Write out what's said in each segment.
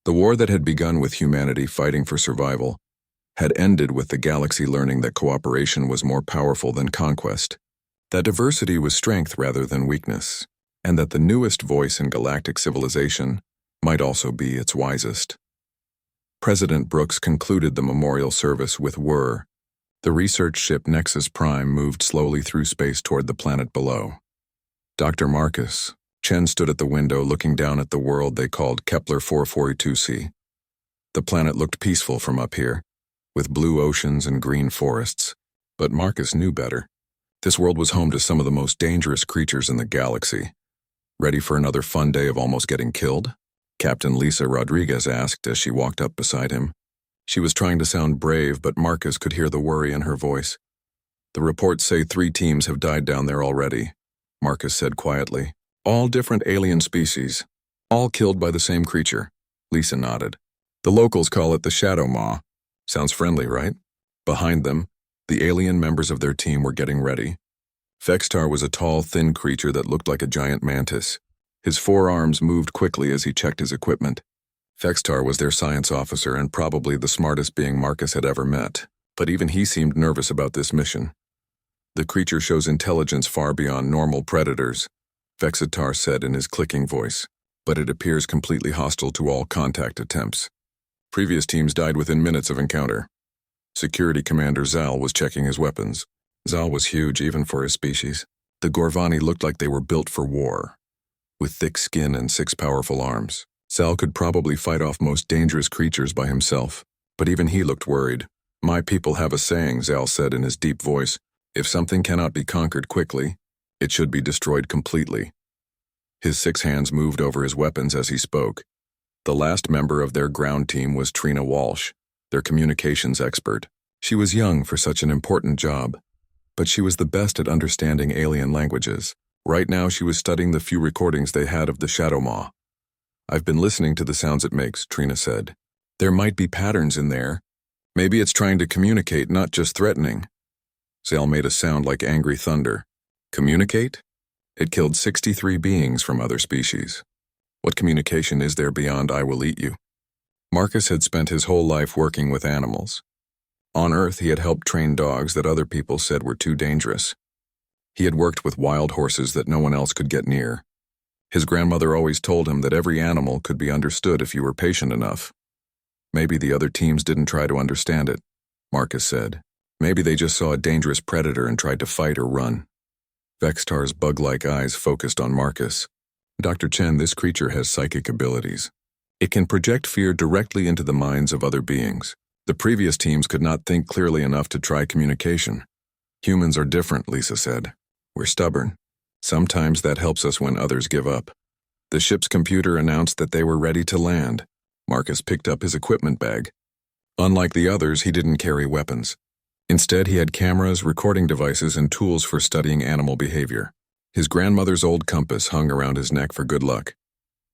The war that had begun with humanity fighting for survival had ended with the galaxy learning that cooperation was more powerful than conquest, that diversity was strength rather than weakness, and that the newest voice in galactic civilization might also be its wisest. President Brooks concluded the memorial service with whir. The research ship Nexus Prime moved slowly through space toward the planet below. Dr. Marcus, Chen stood at the window looking down at the world they called Kepler 442c. The planet looked peaceful from up here, with blue oceans and green forests, but Marcus knew better. This world was home to some of the most dangerous creatures in the galaxy. Ready for another fun day of almost getting killed? Captain Lisa Rodriguez asked as she walked up beside him. She was trying to sound brave, but Marcus could hear the worry in her voice. The reports say 3 teams have died down there already, Marcus said quietly. All different alien species, all killed by the same creature. Lisa nodded. The locals call it the Shadow Maw. Sounds friendly, right? Behind them, the alien members of their team were getting ready. Vextar was a tall, thin creature that looked like a giant mantis. His forearms moved quickly as he checked his equipment. Vextar was their science officer and probably the smartest being Marcus had ever met, but even he seemed nervous about this mission. The creature shows intelligence far beyond normal predators, Vextar said in his clicking voice, but it appears completely hostile to all contact attempts. Previous teams died within minutes of encounter. Security Commander Zal was checking his weapons. Zal was huge even for his species. The Gorvani looked like they were built for war. With thick skin and 6 powerful arms, Zal could probably fight off most dangerous creatures by himself, but even he looked worried. My people have a saying, Zal said in his deep voice. If something cannot be conquered quickly, it should be destroyed completely. His 6 hands moved over his weapons as he spoke. The last member of their ground team was Trina Walsh, their communications expert. She was young for such an important job, but she was the best at understanding alien languages. Right now she was studying the few recordings they had of the Shadow Maw. I've been listening to the sounds it makes, Trina said. There might be patterns in there. Maybe it's trying to communicate, not just threatening. Zal made a sound like angry thunder. Communicate? It killed 63 beings from other species. What communication is there beyond I will eat you? Marcus had spent his whole life working with animals. On Earth, he had helped train dogs that other people said were too dangerous. He had worked with wild horses that no one else could get near. His grandmother always told him that every animal could be understood if you were patient enough. Maybe the other teams didn't try to understand it, Marcus said. Maybe they just saw a dangerous predator and tried to fight or run. Vextar's bug-like eyes focused on Marcus. Dr. Chen, this creature has psychic abilities. It can project fear directly into the minds of other beings. The previous teams could not think clearly enough to try communication. Humans are different, Lisa said. We're stubborn. Sometimes that helps us when others give up. The ship's computer announced that they were ready to land. Marcus picked up his equipment bag. Unlike the others, he didn't carry weapons. Instead, he had cameras, recording devices, and tools for studying animal behavior. His grandmother's old compass hung around his neck for good luck.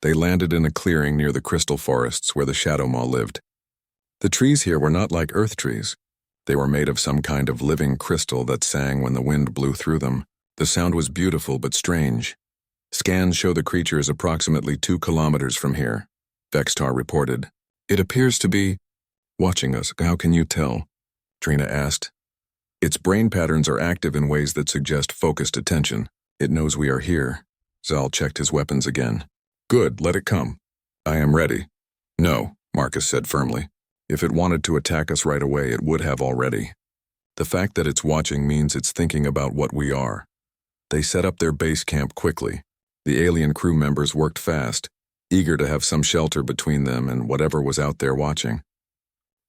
They landed in a clearing near the crystal forests where the Shadow Maw lived. The trees here were not like Earth trees. They were made of some kind of living crystal that sang when the wind blew through them. The sound was beautiful but strange. Scans show the creature is approximately 2 kilometers from here, Vextar reported. It appears to be watching us. How can you tell? Trina asked. Its brain patterns are active in ways that suggest focused attention. It knows we are here. Zal checked his weapons again. Good, let it come. I am ready. No, Marcus said firmly. If it wanted to attack us right away, it would have already. The fact that it's watching means it's thinking about what we are. They set up their base camp quickly. The alien crew members worked fast, eager to have some shelter between them and whatever was out there watching.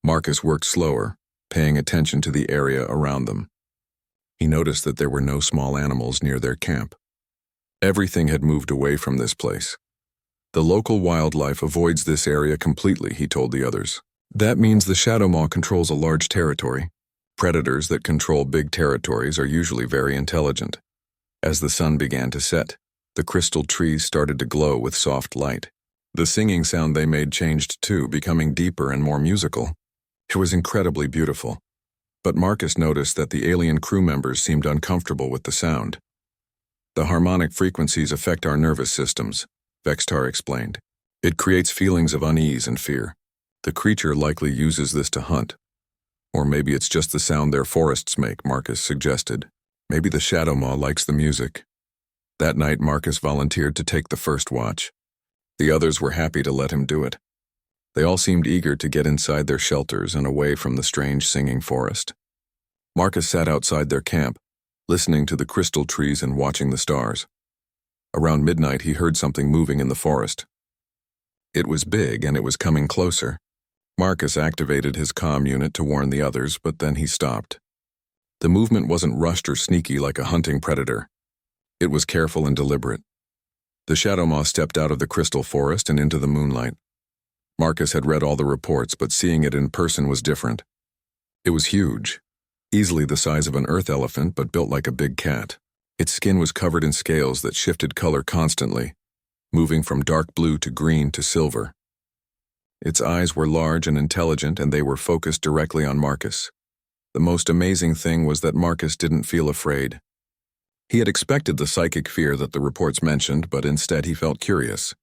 Marcus worked slower, paying attention to the area around them. He noticed that there were no small animals near their camp. Everything had moved away from this place. The local wildlife avoids this area completely, he told the others. That means the Shadow Maw controls a large territory. Predators that control big territories are usually very intelligent. As the sun began to set, the crystal trees started to glow with soft light. The singing sound they made changed too, becoming deeper and more musical. It was incredibly beautiful. But Marcus noticed that the alien crew members seemed uncomfortable with the sound. The harmonic frequencies affect our nervous systems, Vextar explained. It creates feelings of unease and fear. The creature likely uses this to hunt. Or maybe it's just the sound their forests make, Marcus suggested. Maybe the shadow maw likes the music. That night, Marcus volunteered to take the first watch. The others were happy to let him do it. They all seemed eager to get inside their shelters and away from the strange singing forest. Marcus sat outside their camp, listening to the crystal trees and watching the stars. Around midnight, he heard something moving in the forest. It was big and it was coming closer. Marcus activated his comm unit to warn the others, but then he stopped. The movement wasn't rushed or sneaky like a hunting predator. It was careful and deliberate. The shadow maw stepped out of the crystal forest and into the moonlight. Marcus had read all the reports, but seeing it in person was different. It was huge, easily the size of an earth elephant, but built like a big cat. Its skin was covered in scales that shifted color constantly, moving from dark blue to green to silver. Its eyes were large and intelligent, and they were focused directly on Marcus. The most amazing thing was that Marcus didn't feel afraid. He had expected the psychic fear that the reports mentioned, but instead he felt curious.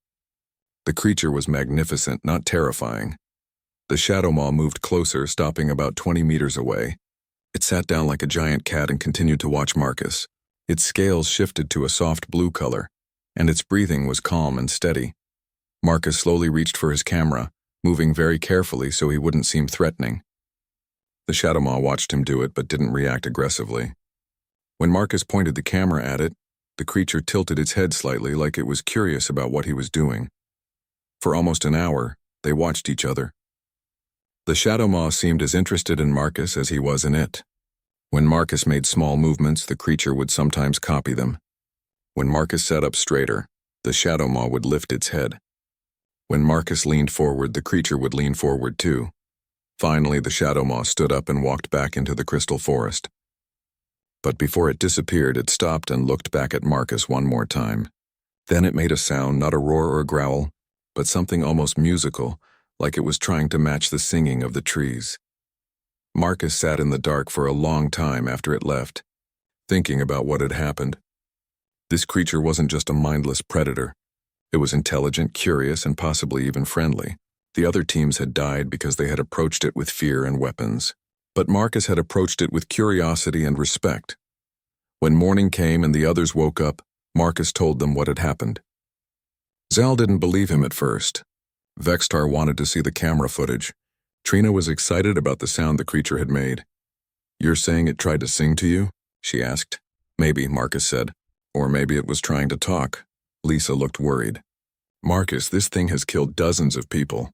The creature was magnificent, not terrifying. The shadow maw moved closer, stopping about 20 meters away. It sat down like a giant cat and continued to watch Marcus. Its scales shifted to a soft blue color, and its breathing was calm and steady. Marcus slowly reached for his camera, moving very carefully so he wouldn't seem threatening. The shadow maw watched him do it but didn't react aggressively. When Marcus pointed the camera at it, the creature tilted its head slightly like it was curious about what he was doing. For almost an hour, they watched each other. The shadow maw seemed as interested in Marcus as he was in it. When Marcus made small movements, the creature would sometimes copy them. When Marcus sat up straighter, the shadow maw would lift its head. When Marcus leaned forward, the creature would lean forward too. Finally, the shadow maw stood up and walked back into the crystal forest. But before it disappeared, it stopped and looked back at Marcus one more time. Then it made a sound, not a roar or a growl, but something almost musical, like it was trying to match the singing of the trees. Marcus sat in the dark for a long time after it left, thinking about what had happened. This creature wasn't just a mindless predator. It was intelligent, curious, and possibly even friendly. The other teams had died because they had approached it with fear and weapons. But Marcus had approached it with curiosity and respect. When morning came and the others woke up, Marcus told them what had happened. Zal didn't believe him at first. Vextar wanted to see the camera footage. Trina was excited about the sound the creature had made. "You're saying it tried to sing to you?" she asked. "Maybe," Marcus said. "Or maybe it was trying to talk." Lisa looked worried. "Marcus, this thing has killed dozens of people.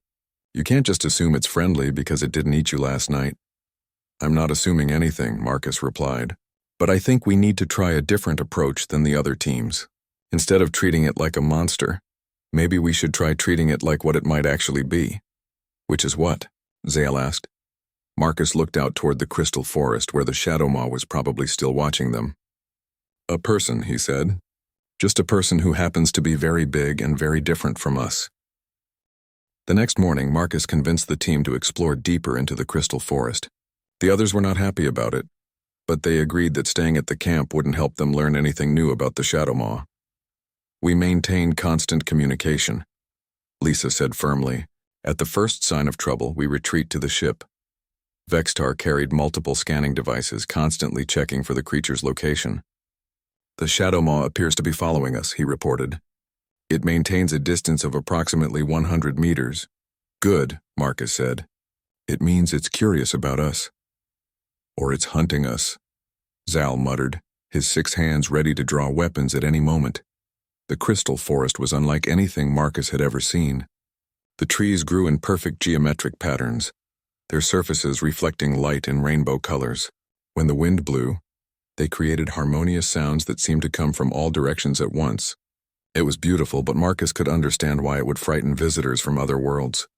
You can't just assume it's friendly because it didn't eat you last night." "I'm not assuming anything," Marcus replied. "But I think we need to try a different approach than the other teams. Instead of treating it like a monster, maybe we should try treating it like what it might actually be." "Which is what?" Zale asked. Marcus looked out toward the crystal forest where the shadow maw was probably still watching them. "A person," he said. "Just a person who happens to be very big and very different from us." The next morning, Marcus convinced the team to explore deeper into the crystal forest. The others were not happy about it, but they agreed that staying at the camp wouldn't help them learn anything new about the shadow maw. "We maintain constant communication," Lisa said firmly. "At the first sign of trouble, we retreat to the ship." Vextar carried multiple scanning devices, constantly checking for the creature's location. "The shadow maw appears to be following us," he reported. "It maintains a distance of approximately 100 meters. "Good," Marcus said. "It means it's curious about us." "Or it's hunting us," Zal muttered, his 6 hands ready to draw weapons at any moment. The crystal forest was unlike anything Marcus had ever seen. The trees grew in perfect geometric patterns, their surfaces reflecting light in rainbow colors. When the wind blew, they created harmonious sounds that seemed to come from all directions at once. It was beautiful, but Marcus could understand why it would frighten visitors from other worlds.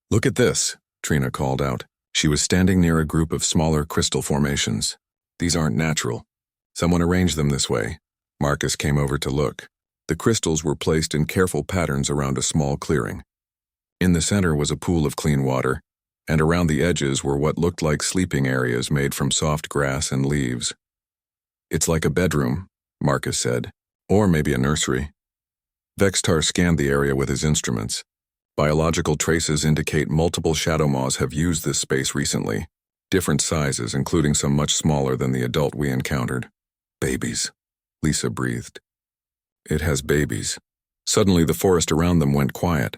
"Look at this," Trina called out. She was standing near a group of smaller crystal formations. "These aren't natural. Someone arranged them this way." Marcus came over to look. The crystals were placed in careful patterns around a small clearing. In the center was a pool of clean water, and around the edges were what looked like sleeping areas made from soft grass and leaves. "It's like a bedroom," Marcus said. "Or maybe a nursery." Vextar scanned the area with his instruments. Biological traces indicate multiple shadow maws have used this space recently. Different sizes, including some much smaller than the adult we encountered. Babies, Lisa breathed. It has babies. Suddenly the forest around them went quiet.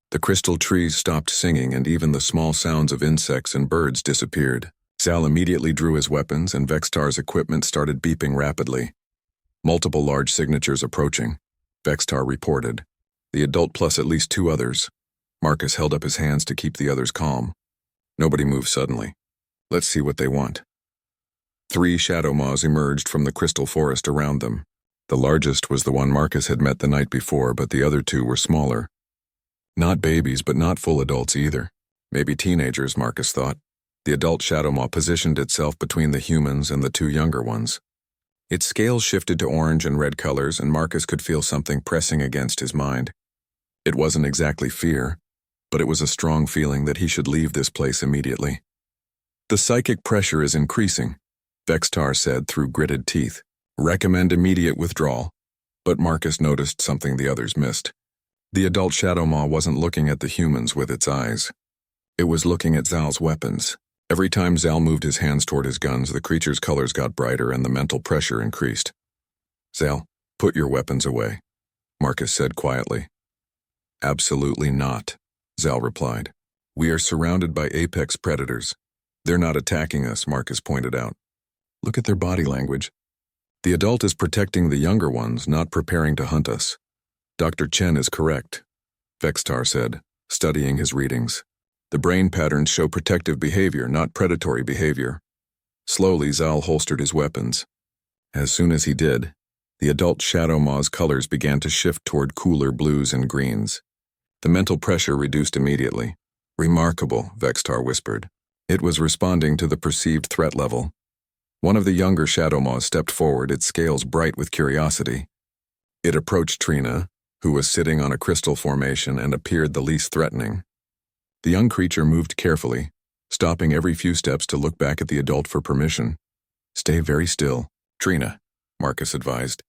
The crystal trees stopped singing and even the small sounds of insects and birds disappeared. Zal immediately drew his weapons and Vextar's equipment started beeping rapidly. Multiple large signatures approaching. Vextar reported. The adult plus at least 2 others. Marcus held up his hands to keep the others calm. Nobody moved suddenly. Let's see what they want. 3 shadow maws emerged from the crystal forest around them. The largest was the one Marcus had met the night before, but the other 2 were smaller. Not babies, but not full adults either. Maybe teenagers, Marcus thought. The adult shadow maw positioned itself between the humans and the 2 younger ones. Its scales shifted to orange and red colors, and Marcus could feel something pressing against his mind. It wasn't exactly fear, but it was a strong feeling that he should leave this place immediately. The psychic pressure is increasing, Vextar said through gritted teeth. Recommend immediate withdrawal. But Marcus noticed something the others missed. The adult shadow maw wasn't looking at the humans with its eyes. It was looking at Zal's weapons. Every time Zal moved his hands toward his guns, the creature's colors got brighter and the mental pressure increased. Zal, put your weapons away, Marcus said quietly. Absolutely not, Zal replied. We are surrounded by apex predators. They're not attacking us, Marcus pointed out. Look at their body language. The adult is protecting the younger ones, not preparing to hunt us. Dr. Chen is correct, Vextar said, studying his readings. The brain patterns show protective behavior, not predatory behavior. Slowly, Zal holstered his weapons. As soon as he did, the adult shadow maw's colors began to shift toward cooler blues and greens. The mental pressure reduced immediately. Remarkable, Vextar whispered. It was responding to the perceived threat level. One of the younger shadow maws stepped forward, its scales bright with curiosity. It approached Trina, who was sitting on a crystal formation and appeared the least threatening. The young creature moved carefully, stopping every few steps to look back at the adult for permission. Stay very still, Trina, Marcus advised.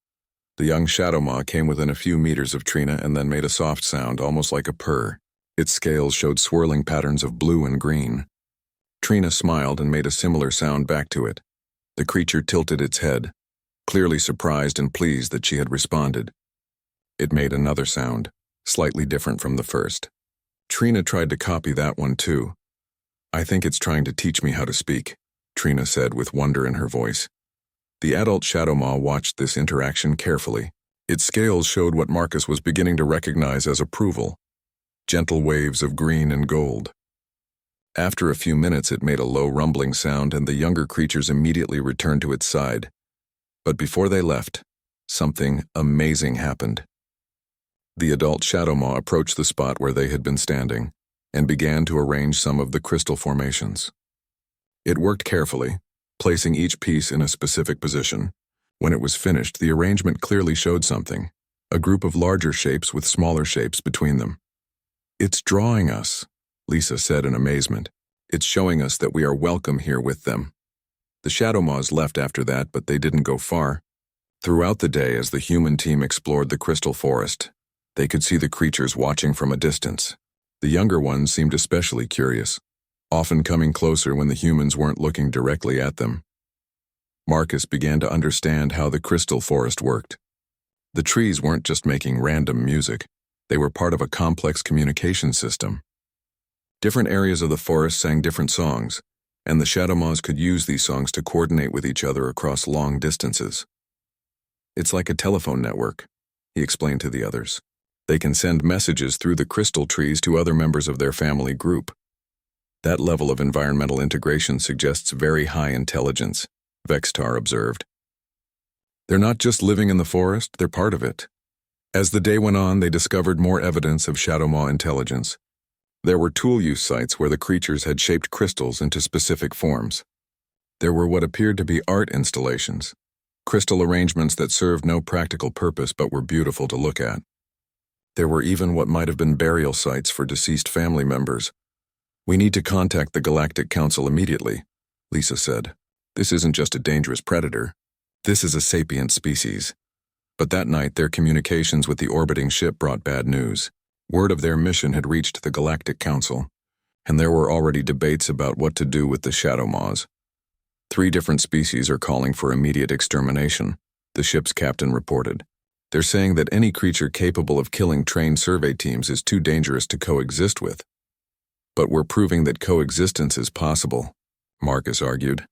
The young shadow maw came within a few meters of Trina and then made a soft sound, almost like a purr. Its scales showed swirling patterns of blue and green. Trina smiled and made a similar sound back to it. The creature tilted its head, clearly surprised and pleased that she had responded. It made another sound, slightly different from the first. Trina tried to copy that one too. I think it's trying to teach me how to speak, Trina said with wonder in her voice. The adult shadow maw watched this interaction carefully. Its scales showed what Marcus was beginning to recognize as approval. Gentle waves of green and gold. After a few minutes it made a low rumbling sound and the younger creatures immediately returned to its side. But before they left, something amazing happened. The adult shadow maw approached the spot where they had been standing and began to arrange some of the crystal formations. It worked carefully, placing each piece in a specific position. When it was finished, the arrangement clearly showed something, a group of larger shapes with smaller shapes between them. It's drawing us, Lisa said in amazement. It's showing us that we are welcome here with them. The shadow maws left after that, but they didn't go far. Throughout the day, as the human team explored the crystal forest, they could see the creatures watching from a distance. The younger ones seemed especially curious, often coming closer when the humans weren't looking directly at them. Marcus began to understand how the crystal forest worked. The trees weren't just making random music. They were part of a complex communication system. Different areas of the forest sang different songs, and the shadow maws could use these songs to coordinate with each other across long distances. It's like a telephone network, he explained to the others. They can send messages through the crystal trees to other members of their family group. That level of environmental integration suggests very high intelligence, Vextar observed. They're not just living in the forest, they're part of it. As the day went on, they discovered more evidence of shadow maw intelligence. There were tool use sites where the creatures had shaped crystals into specific forms. There were what appeared to be art installations, crystal arrangements that served no practical purpose but were beautiful to look at. There were even what might have been burial sites for deceased family members. We need to contact the Galactic Council immediately, Lisa said. This isn't just a dangerous predator. This is a sapient species. But that night, their communications with the orbiting ship brought bad news. Word of their mission had reached the Galactic Council, and there were already debates about what to do with the Shadow Maws. 3 different species are calling for immediate extermination, the ship's captain reported. They're saying that any creature capable of killing trained survey teams is too dangerous to coexist with. But we're proving that coexistence is possible, Marcus argued.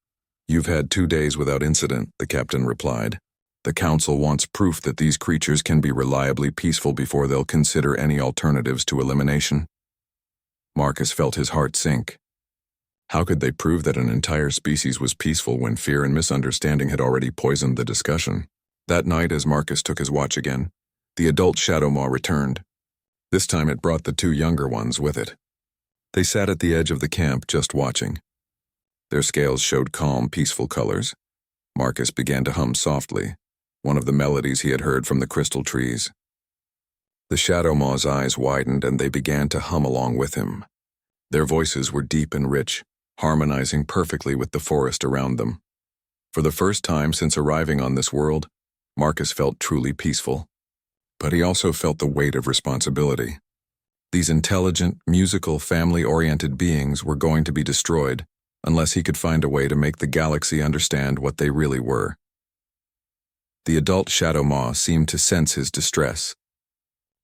You've had 2 days without incident, the captain replied. The council wants proof that these creatures can be reliably peaceful before they'll consider any alternatives to elimination. Marcus felt his heart sink. How could they prove that an entire species was peaceful when fear and misunderstanding had already poisoned the discussion? That night, as Marcus took his watch again, the adult Shadow Maw returned. This time it brought the 2 younger ones with it. They sat at the edge of the camp just watching. Their scales showed calm, peaceful colors. Marcus began to hum softly, one of the melodies he had heard from the crystal trees. The Shadow Maw's eyes widened and they began to hum along with him. Their voices were deep and rich, harmonizing perfectly with the forest around them. For the first time since arriving on this world, Marcus felt truly peaceful. But he also felt the weight of responsibility. These intelligent, musical, family-oriented beings were going to be destroyed unless he could find a way to make the galaxy understand what they really were. The adult Shadow Maw seemed to sense his distress.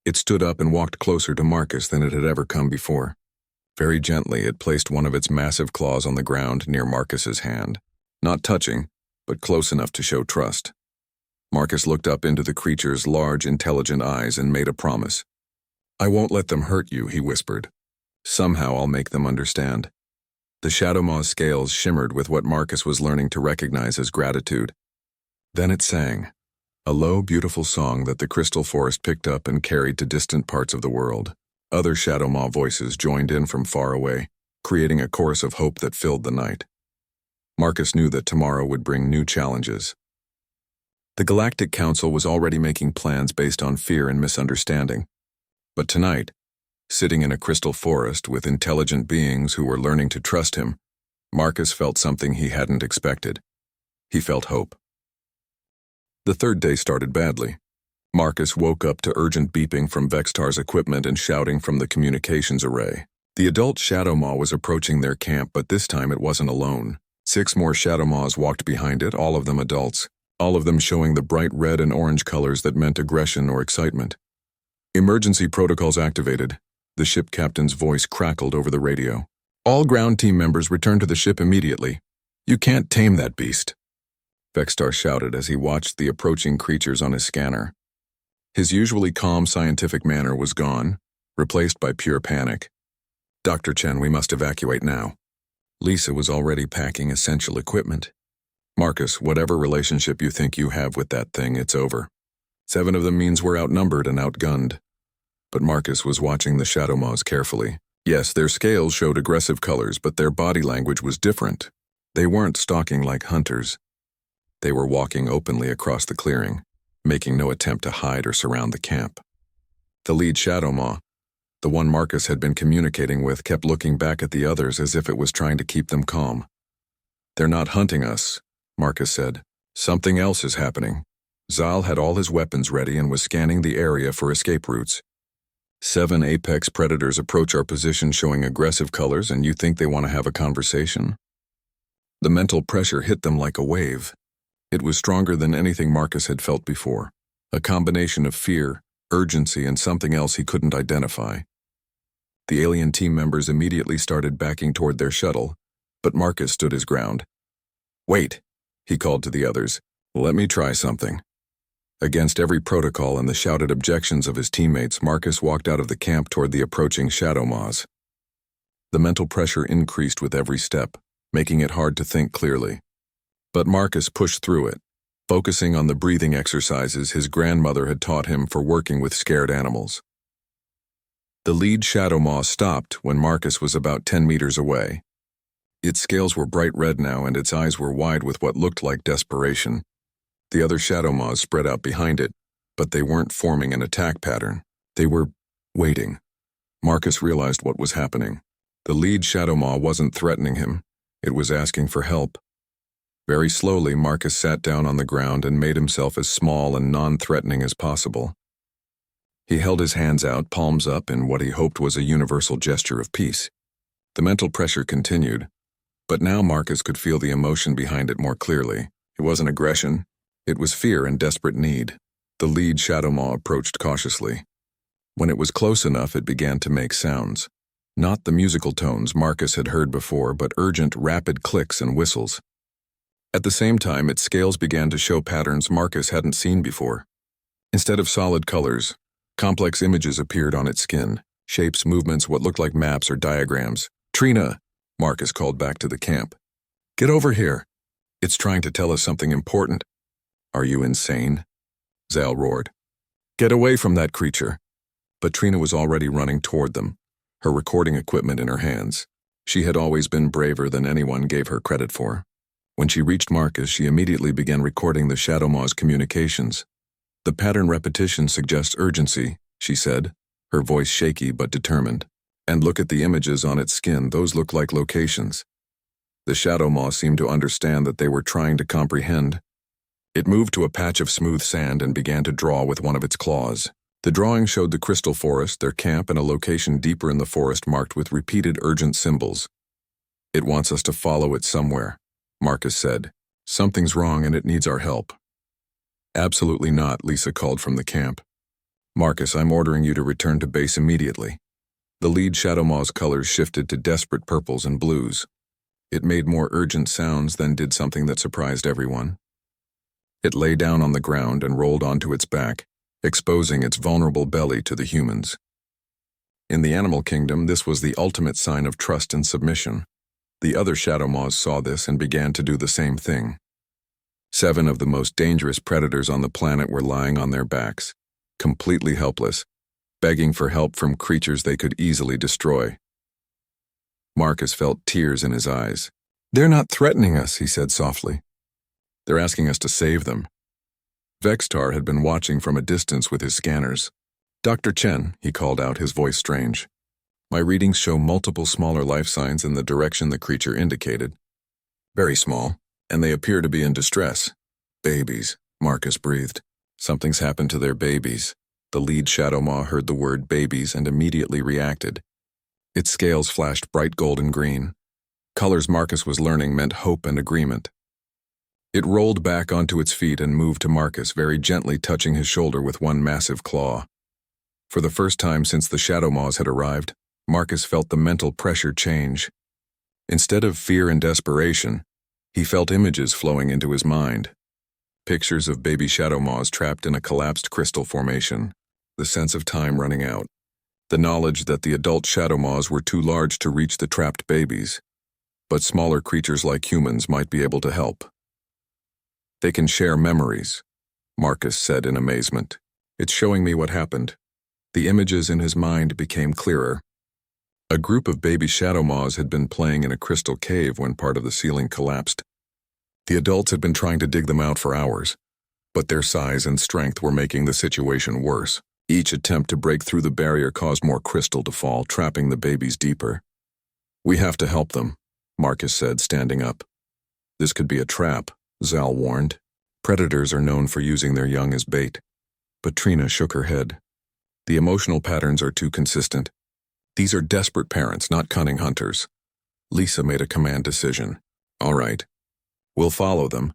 It stood up and walked closer to Marcus than it had ever come before. Very gently, it placed one of its massive claws on the ground near Marcus's hand, not touching, but close enough to show trust. Marcus looked up into the creature's large, intelligent eyes and made a promise. "I won't let them hurt you," he whispered. "Somehow I'll make them understand." The Shadow Maw's scales shimmered with what Marcus was learning to recognize as gratitude. Then it sang, a low, beautiful song that the crystal forest picked up and carried to distant parts of the world. Other Shadow Maw voices joined in from far away, creating a chorus of hope that filled the night. Marcus knew that tomorrow would bring new challenges. The Galactic Council was already making plans based on fear and misunderstanding. But tonight, sitting in a crystal forest with intelligent beings who were learning to trust him, Marcus felt something he hadn't expected. He felt hope. The 3rd day started badly. Marcus woke up to urgent beeping from Vextar's equipment and shouting from the communications array. The adult Shadow Maw was approaching their camp, but this time it wasn't alone. 6 more Shadow Maws walked behind it, all of them adults, all of them showing the bright red and orange colors that meant aggression or excitement. "Emergency protocols activated," the ship captain's voice crackled over the radio. "All ground team members return to the ship immediately. You can't tame that beast," Vextar shouted as he watched the approaching creatures on his scanner. His usually calm scientific manner was gone, replaced by pure panic. "Dr. Chen, we must evacuate now." Lisa was already packing essential equipment. "Marcus, whatever relationship you think you have with that thing, it's over. 7 of them means we're outnumbered and outgunned." But Marcus was watching the Shadow Maws carefully. Yes, their scales showed aggressive colors, but their body language was different. They weren't stalking like hunters. They were walking openly across the clearing, making no attempt to hide or surround the camp. The lead Shadow Maw, the one Marcus had been communicating with, kept looking back at the others as if it was trying to keep them calm. "They're not hunting us," Marcus said. "Something else is happening." Zal had all his weapons ready and was scanning the area for escape routes. 7 apex predators approach our position showing aggressive colors, and you think they want to have a conversation? The mental pressure hit them like a wave. It was stronger than anything Marcus had felt before, a combination of fear, urgency, and something else he couldn't identify. The alien team members immediately started backing toward their shuttle, but Marcus stood his ground. "Wait," he called to the others. "Let me try something." Against every protocol and the shouted objections of his teammates, Marcus walked out of the camp toward the approaching Shadow Maws. The mental pressure increased with every step, making it hard to think clearly. But Marcus pushed through it, focusing on the breathing exercises his grandmother had taught him for working with scared animals. The lead Shadow Maw stopped when Marcus was about 10 meters away. Its scales were bright red now and its eyes were wide with what looked like desperation. The other Shadow Maws spread out behind it, but they weren't forming an attack pattern. They were waiting. Marcus realized what was happening. The lead Shadow Maw wasn't threatening him. It was asking for help. Very slowly, Marcus sat down on the ground and made himself as small and non-threatening as possible. He held his hands out, palms up, in what he hoped was a universal gesture of peace. The mental pressure continued, but now Marcus could feel the emotion behind it more clearly. It wasn't aggression, it was fear and desperate need. The lead Shadow Maw approached cautiously. When it was close enough, it began to make sounds. Not the musical tones Marcus had heard before, but urgent, rapid clicks and whistles. At the same time, its scales began to show patterns Marcus hadn't seen before. Instead of solid colors, complex images appeared on its skin, shapes, movements, what looked like maps or diagrams. "Trina," Marcus called back to the camp. "Get over here. It's trying to tell us something important." "Are you insane?" Zal roared. "Get away from that creature." But Trina was already running toward them, her recording equipment in her hands. She had always been braver than anyone gave her credit for. When she reached Marcus, she immediately began recording the Shadow Maw's communications. "The pattern repetition suggests urgency," she said, her voice shaky but determined. "And look at the images on its skin, those look like locations." The Shadow Maw seemed to understand that they were trying to comprehend. It moved to a patch of smooth sand and began to draw with one of its claws. The drawing showed the crystal forest, their camp, and a location deeper in the forest marked with repeated urgent symbols. "It wants us to follow it somewhere," Marcus said. "Something's wrong and it needs our help." "Absolutely not," Lisa called from the camp. "Marcus, I'm ordering you to return to base immediately." The lead Shadow Maw's colors shifted to desperate purples and blues. It made more urgent sounds, then did something that surprised everyone. It lay down on the ground and rolled onto its back, exposing its vulnerable belly to the humans. In the animal kingdom, this was the ultimate sign of trust and submission. The other Shadow Maws saw this and began to do the same thing. 7 of the most dangerous predators on the planet were lying on their backs, completely helpless, begging for help from creatures they could easily destroy. Marcus felt tears in his eyes. "They're not threatening us," he said softly. "They're asking us to save them." Vextar had been watching from a distance with his scanners. "Dr. Chen," he called out, his voice strange. "My readings show multiple smaller life signs in the direction the creature indicated. Very small, and they appear to be in distress." "Babies," Marcus breathed. "Something's happened to their babies." The lead Shadow Maw heard the word babies and immediately reacted. Its scales flashed bright golden green. Colors Marcus was learning meant hope and agreement. It rolled back onto its feet and moved to Marcus, very gently touching his shoulder with one massive claw. For the first time since the Shadow Maws had arrived, Marcus felt the mental pressure change. Instead of fear and desperation, he felt images flowing into his mind. Pictures of baby Shadow Maws trapped in a collapsed crystal formation, the sense of time running out, the knowledge that the adult Shadow Maws were too large to reach the trapped babies, but smaller creatures like humans might be able to help. "They can share memories," Marcus said in amazement. "It's showing me what happened." The images in his mind became clearer. A group of baby Shadow Maws had been playing in a crystal cave when part of the ceiling collapsed. The adults had been trying to dig them out for hours, but their size and strength were making the situation worse. Each attempt to break through the barrier caused more crystal to fall, trapping the babies deeper. "We have to help them," Marcus said, standing up. "This could be a trap," Zal warned. "Predators are known for using their young as bait." But Trina shook her head. "The emotional patterns are too consistent. These are desperate parents, not cunning hunters." Lisa made a command decision. "All right. We'll follow them,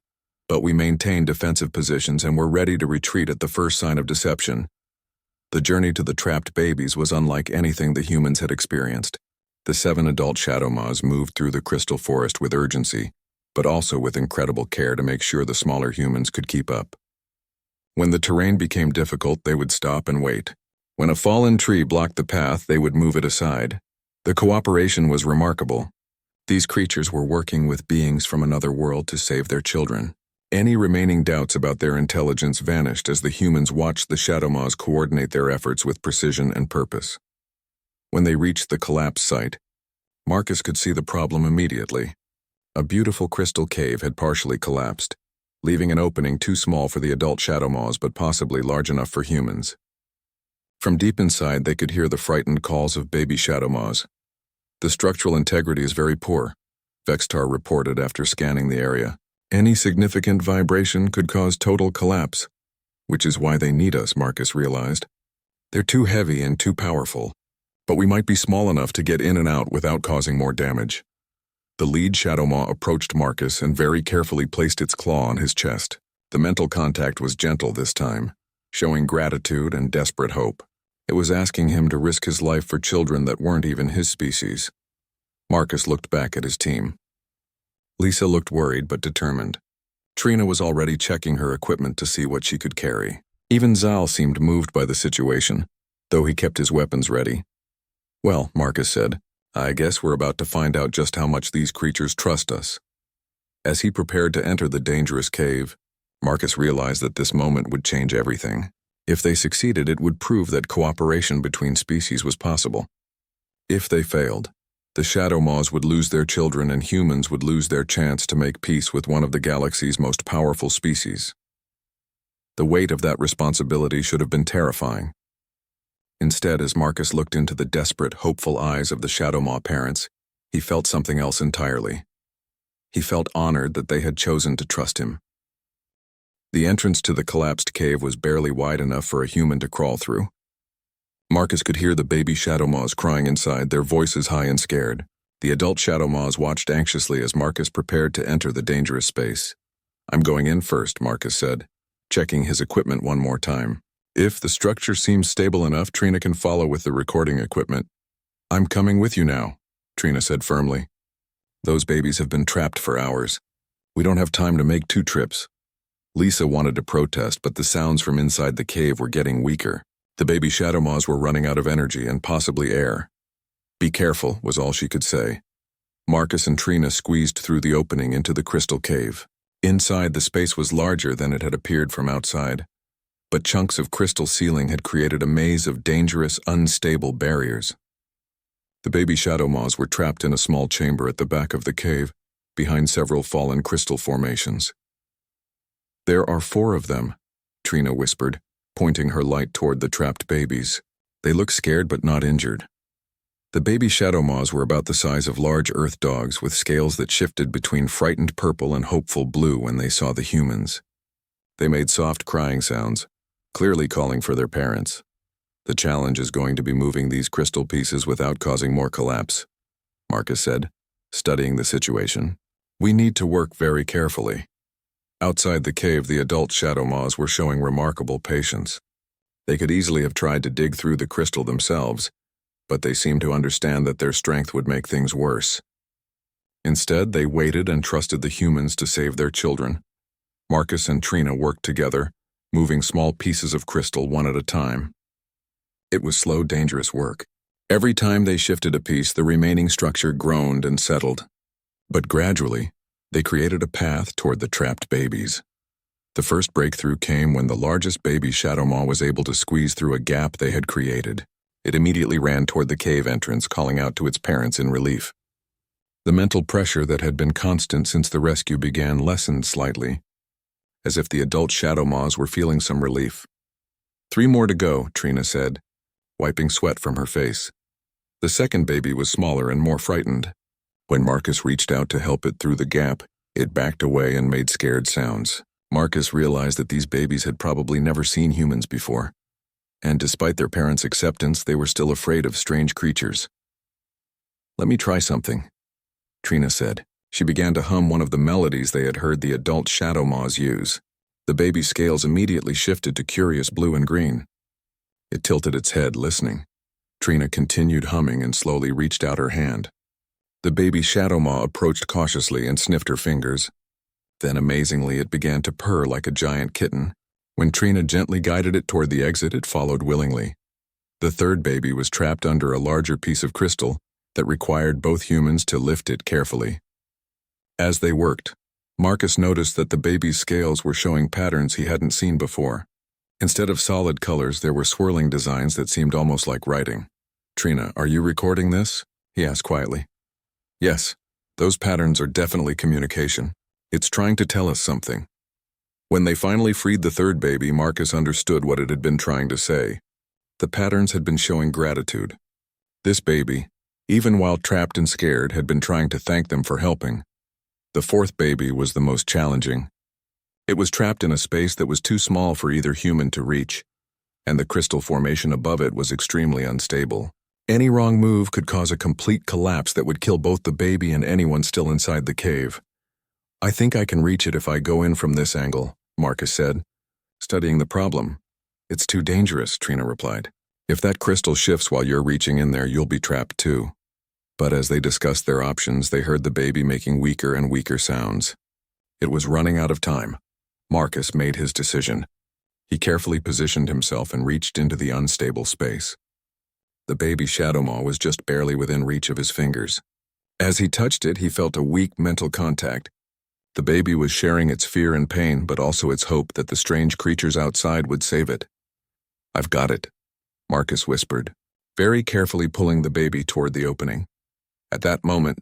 but we maintain defensive positions and we're ready to retreat at the first sign of deception." The journey to the trapped babies was unlike anything the humans had experienced. The 7 adult Shadow Maws moved through the crystal forest with urgency, but also with incredible care to make sure the smaller humans could keep up. When the terrain became difficult, they would stop and wait. When a fallen tree blocked the path, they would move it aside. The cooperation was remarkable. These creatures were working with beings from another world to save their children. Any remaining doubts about their intelligence vanished as the humans watched the Shadow Maws coordinate their efforts with precision and purpose. When they reached the collapse site, Marcus could see the problem immediately. A beautiful crystal cave had partially collapsed, leaving an opening too small for the adult Shadow Maws but possibly large enough for humans. From deep inside, they could hear the frightened calls of baby Shadow Maws. "The structural integrity is very poor," Vextar reported after scanning the area. "Any significant vibration could cause total collapse." "Which is why they need us," Marcus realized. They're too heavy and too powerful, but we might be small enough to get in and out without causing more damage. The lead Shadow Maw approached Marcus and very carefully placed its claw on his chest. The mental contact was gentle this time, showing gratitude and desperate hope. It was asking him to risk his life for children that weren't even his species. Marcus looked back at his team. Lisa looked worried but determined. Trina was already checking her equipment to see what she could carry. Even Zal seemed moved by the situation, though he kept his weapons ready. "Well," Marcus said, "I guess we're about to find out just how much these creatures trust us." As he prepared to enter the dangerous cave, Marcus realized that this moment would change everything. If they succeeded, it would prove that cooperation between species was possible. If they failed, the Shadow Maws would lose their children and humans would lose their chance to make peace with one of the galaxy's most powerful species. The weight of that responsibility should have been terrifying. Instead, as Marcus looked into the desperate, hopeful eyes of the Shadow Maw parents, he felt something else entirely. He felt honored that they had chosen to trust him. The entrance to the collapsed cave was barely wide enough for a human to crawl through. Marcus could hear the baby Shadow Maws crying inside, their voices high and scared. The adult Shadow Maws watched anxiously as Marcus prepared to enter the dangerous space. "I'm going in first," Marcus said, checking his equipment one more time. "If the structure seems stable enough, Trina can follow with the recording equipment." "I'm coming with you now," Trina said firmly. "Those babies have been trapped for hours. We don't have time to make 2 trips. Lisa wanted to protest, but the sounds from inside the cave were getting weaker. The baby Shadow Maws were running out of energy and possibly air. "Be careful," was all she could say. Marcus and Trina squeezed through the opening into the crystal cave. Inside, the space was larger than it had appeared from outside, but chunks of crystal ceiling had created a maze of dangerous, unstable barriers. The baby Shadow Maws were trapped in a small chamber at the back of the cave, behind several fallen crystal formations. "There are 4 of them," Trina whispered, pointing her light toward the trapped babies. "They look scared but not injured." The baby Shadow Maws were about the size of large earth dogs, with scales that shifted between frightened purple and hopeful blue when they saw the humans. They made soft crying sounds, clearly calling for their parents. "The challenge is going to be moving these crystal pieces without causing more collapse," Marcus said, studying the situation. "We need to work very carefully." Outside the cave, the adult Shadow Maws were showing remarkable patience. They could easily have tried to dig through the crystal themselves, but they seemed to understand that their strength would make things worse. Instead, they waited and trusted the humans to save their children. Marcus and Trina worked together, moving small pieces of crystal one at a time. It was slow, dangerous work. Every time they shifted a piece, the remaining structure groaned and settled. But gradually, they created a path toward the trapped babies. The first breakthrough came when the largest baby Shadow Maw was able to squeeze through a gap they had created. It immediately ran toward the cave entrance, calling out to its parents in relief. The mental pressure that had been constant since the rescue began lessened slightly, as if the adult Shadow Maws were feeling some relief. 3 more to go," Trina said, wiping sweat from her face. The second baby was smaller and more frightened. When Marcus reached out to help it through the gap, it backed away and made scared sounds. Marcus realized that these babies had probably never seen humans before, and despite their parents' acceptance, they were still afraid of strange creatures. "Let me try something," Trina said. She began to hum one of the melodies they had heard the adult Shadow Maws use. The baby's scales immediately shifted to curious blue and green. It tilted its head, listening. Trina continued humming and slowly reached out her hand. The baby Shadow Maw approached cautiously and sniffed her fingers. Then, amazingly, it began to purr like a giant kitten. When Trina gently guided it toward the exit, it followed willingly. The third baby was trapped under a larger piece of crystal that required both humans to lift it carefully. As they worked, Marcus noticed that the baby's scales were showing patterns he hadn't seen before. Instead of solid colors, there were swirling designs that seemed almost like writing. "Trina, are you recording this?" he asked quietly. "Yes, those patterns are definitely communication. It's trying to tell us something." When they finally freed the third baby, Marcus understood what it had been trying to say. The patterns had been showing gratitude. This baby, even while trapped and scared, had been trying to thank them for helping. The fourth baby was the most challenging. It was trapped in a space that was too small for either human to reach. and the crystal formation above it was extremely unstable. Any wrong move could cause a complete collapse that would kill both the baby and anyone still inside the cave. "I think I can reach it if I go in from this angle," Marcus said, studying the problem. "It's too dangerous," Trina replied. "If that crystal shifts while you're reaching in there, you'll be trapped too." But as they discussed their options, they heard the baby making weaker and weaker sounds. It was running out of time. Marcus made his decision. He carefully positioned himself and reached into the unstable space. The baby Shadowmaw was just barely within reach of his fingers. As he touched it, he felt a weak mental contact. The baby was sharing its fear and pain, but also its hope that the strange creatures outside would save it. "I've got it," Marcus whispered, very carefully pulling the baby toward the opening. At that moment,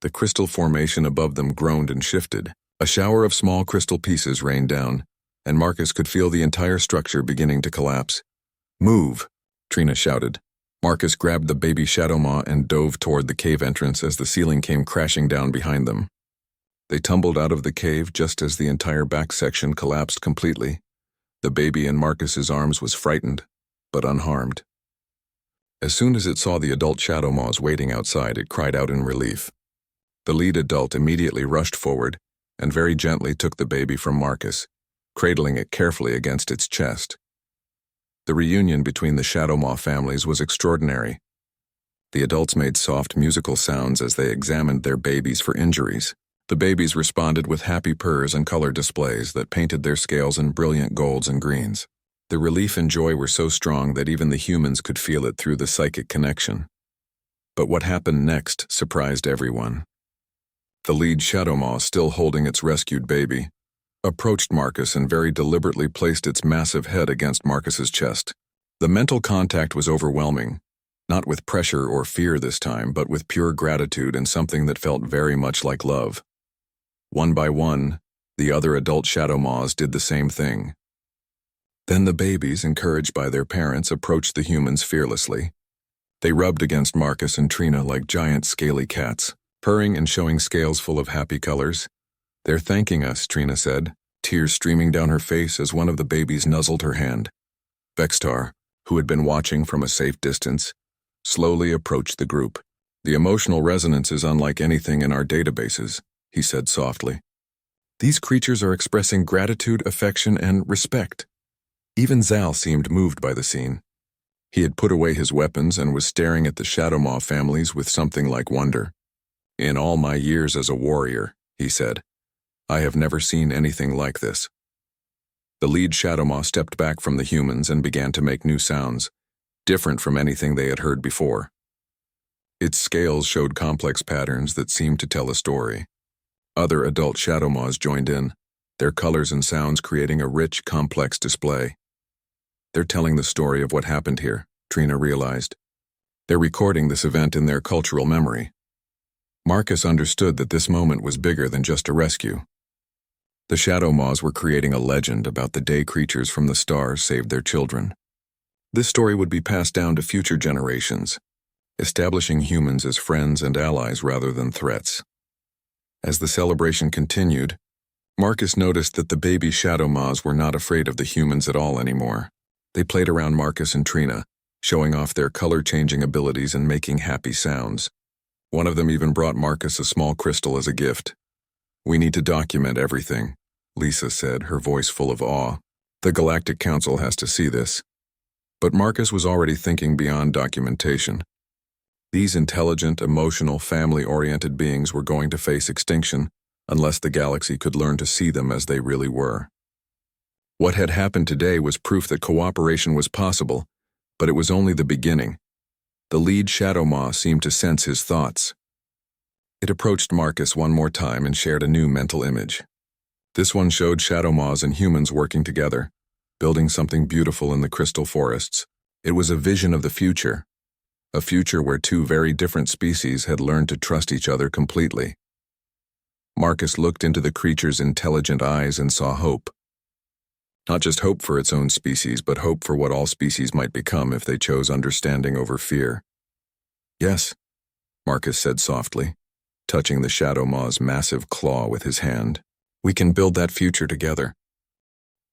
the crystal formation above them groaned and shifted. A shower of small crystal pieces rained down, and Marcus could feel the entire structure beginning to collapse. "Move!" Trina shouted. Marcus grabbed the baby Shadowmaw and dove toward the cave entrance as the ceiling came crashing down behind them. They tumbled out of the cave just as the entire back section collapsed completely. The baby in Marcus's arms was frightened, but unharmed. As soon as it saw the adult Shadowmaws waiting outside, it cried out in relief. The lead adult immediately rushed forward and very gently took the baby from Marcus, cradling it carefully against its chest. The reunion between the Shadowmaw families was extraordinary. The adults made soft musical sounds as they examined their babies for injuries. The babies responded with happy purrs and color displays that painted their scales in brilliant golds and greens. The relief and joy were so strong that even the humans could feel it through the psychic connection. But what happened next surprised everyone. The lead Shadowmaw, still holding its rescued baby, approached Marcus and very deliberately placed its massive head against Marcus's chest. The mental contact was overwhelming, not with pressure or fear this time, but with pure gratitude and something that felt very much like love. One by one, the other adult Shadowmaws did the same thing. Then the babies, encouraged by their parents, approached the humans fearlessly. They rubbed against Marcus and Trina like giant scaly cats, purring and showing scales full of happy colors. "They're thanking us," Trina said, tears streaming down her face as one of the babies nuzzled her hand. Vextar, who had been watching from a safe distance, slowly approached the group. "The emotional resonance is unlike anything in our databases," he said softly. "These creatures are expressing gratitude, affection, and respect." Even Zal seemed moved by the scene. He had put away his weapons and was staring at the Shadowmaw families with something like wonder. "In all my years as a warrior," he said, "I have never seen anything like this." The lead Shadowmaw stepped back from the humans and began to make new sounds, different from anything they had heard before. Its scales showed complex patterns that seemed to tell a story. Other adult Shadowmaws joined in, their colors and sounds creating a rich, complex display. "They're telling the story of what happened here," Trina realized. "They're recording this event in their cultural memory." Marcus understood that this moment was bigger than just a rescue. The Shadowmaws were creating a legend about the day creatures from the stars saved their children. This story would be passed down to future generations, establishing humans as friends and allies rather than threats. As the celebration continued, Marcus noticed that the baby Shadowmaws were not afraid of the humans at all anymore. They played around Marcus and Trina, showing off their color-changing abilities and making happy sounds. One of them even brought Marcus a small crystal as a gift. "We need to document everything," Lisa said, her voice full of awe. "The Galactic Council has to see this." But Marcus was already thinking beyond documentation. These intelligent, emotional, family-oriented beings were going to face extinction unless the galaxy could learn to see them as they really were. What had happened today was proof that cooperation was possible, but it was only the beginning. The lead Shadowmaw seemed to sense his thoughts. It approached Marcus one more time and shared a new mental image. This one showed Shadowmaws and humans working together, building something beautiful in the crystal forests. It was a vision of the future, a future where two very different species had learned to trust each other completely. Marcus looked into the creature's intelligent eyes and saw hope. Not just hope for its own species, but hope for what all species might become if they chose understanding over fear. "Yes," Marcus said softly, touching the Shadowmaw's massive claw with his hand. "We can build that future together."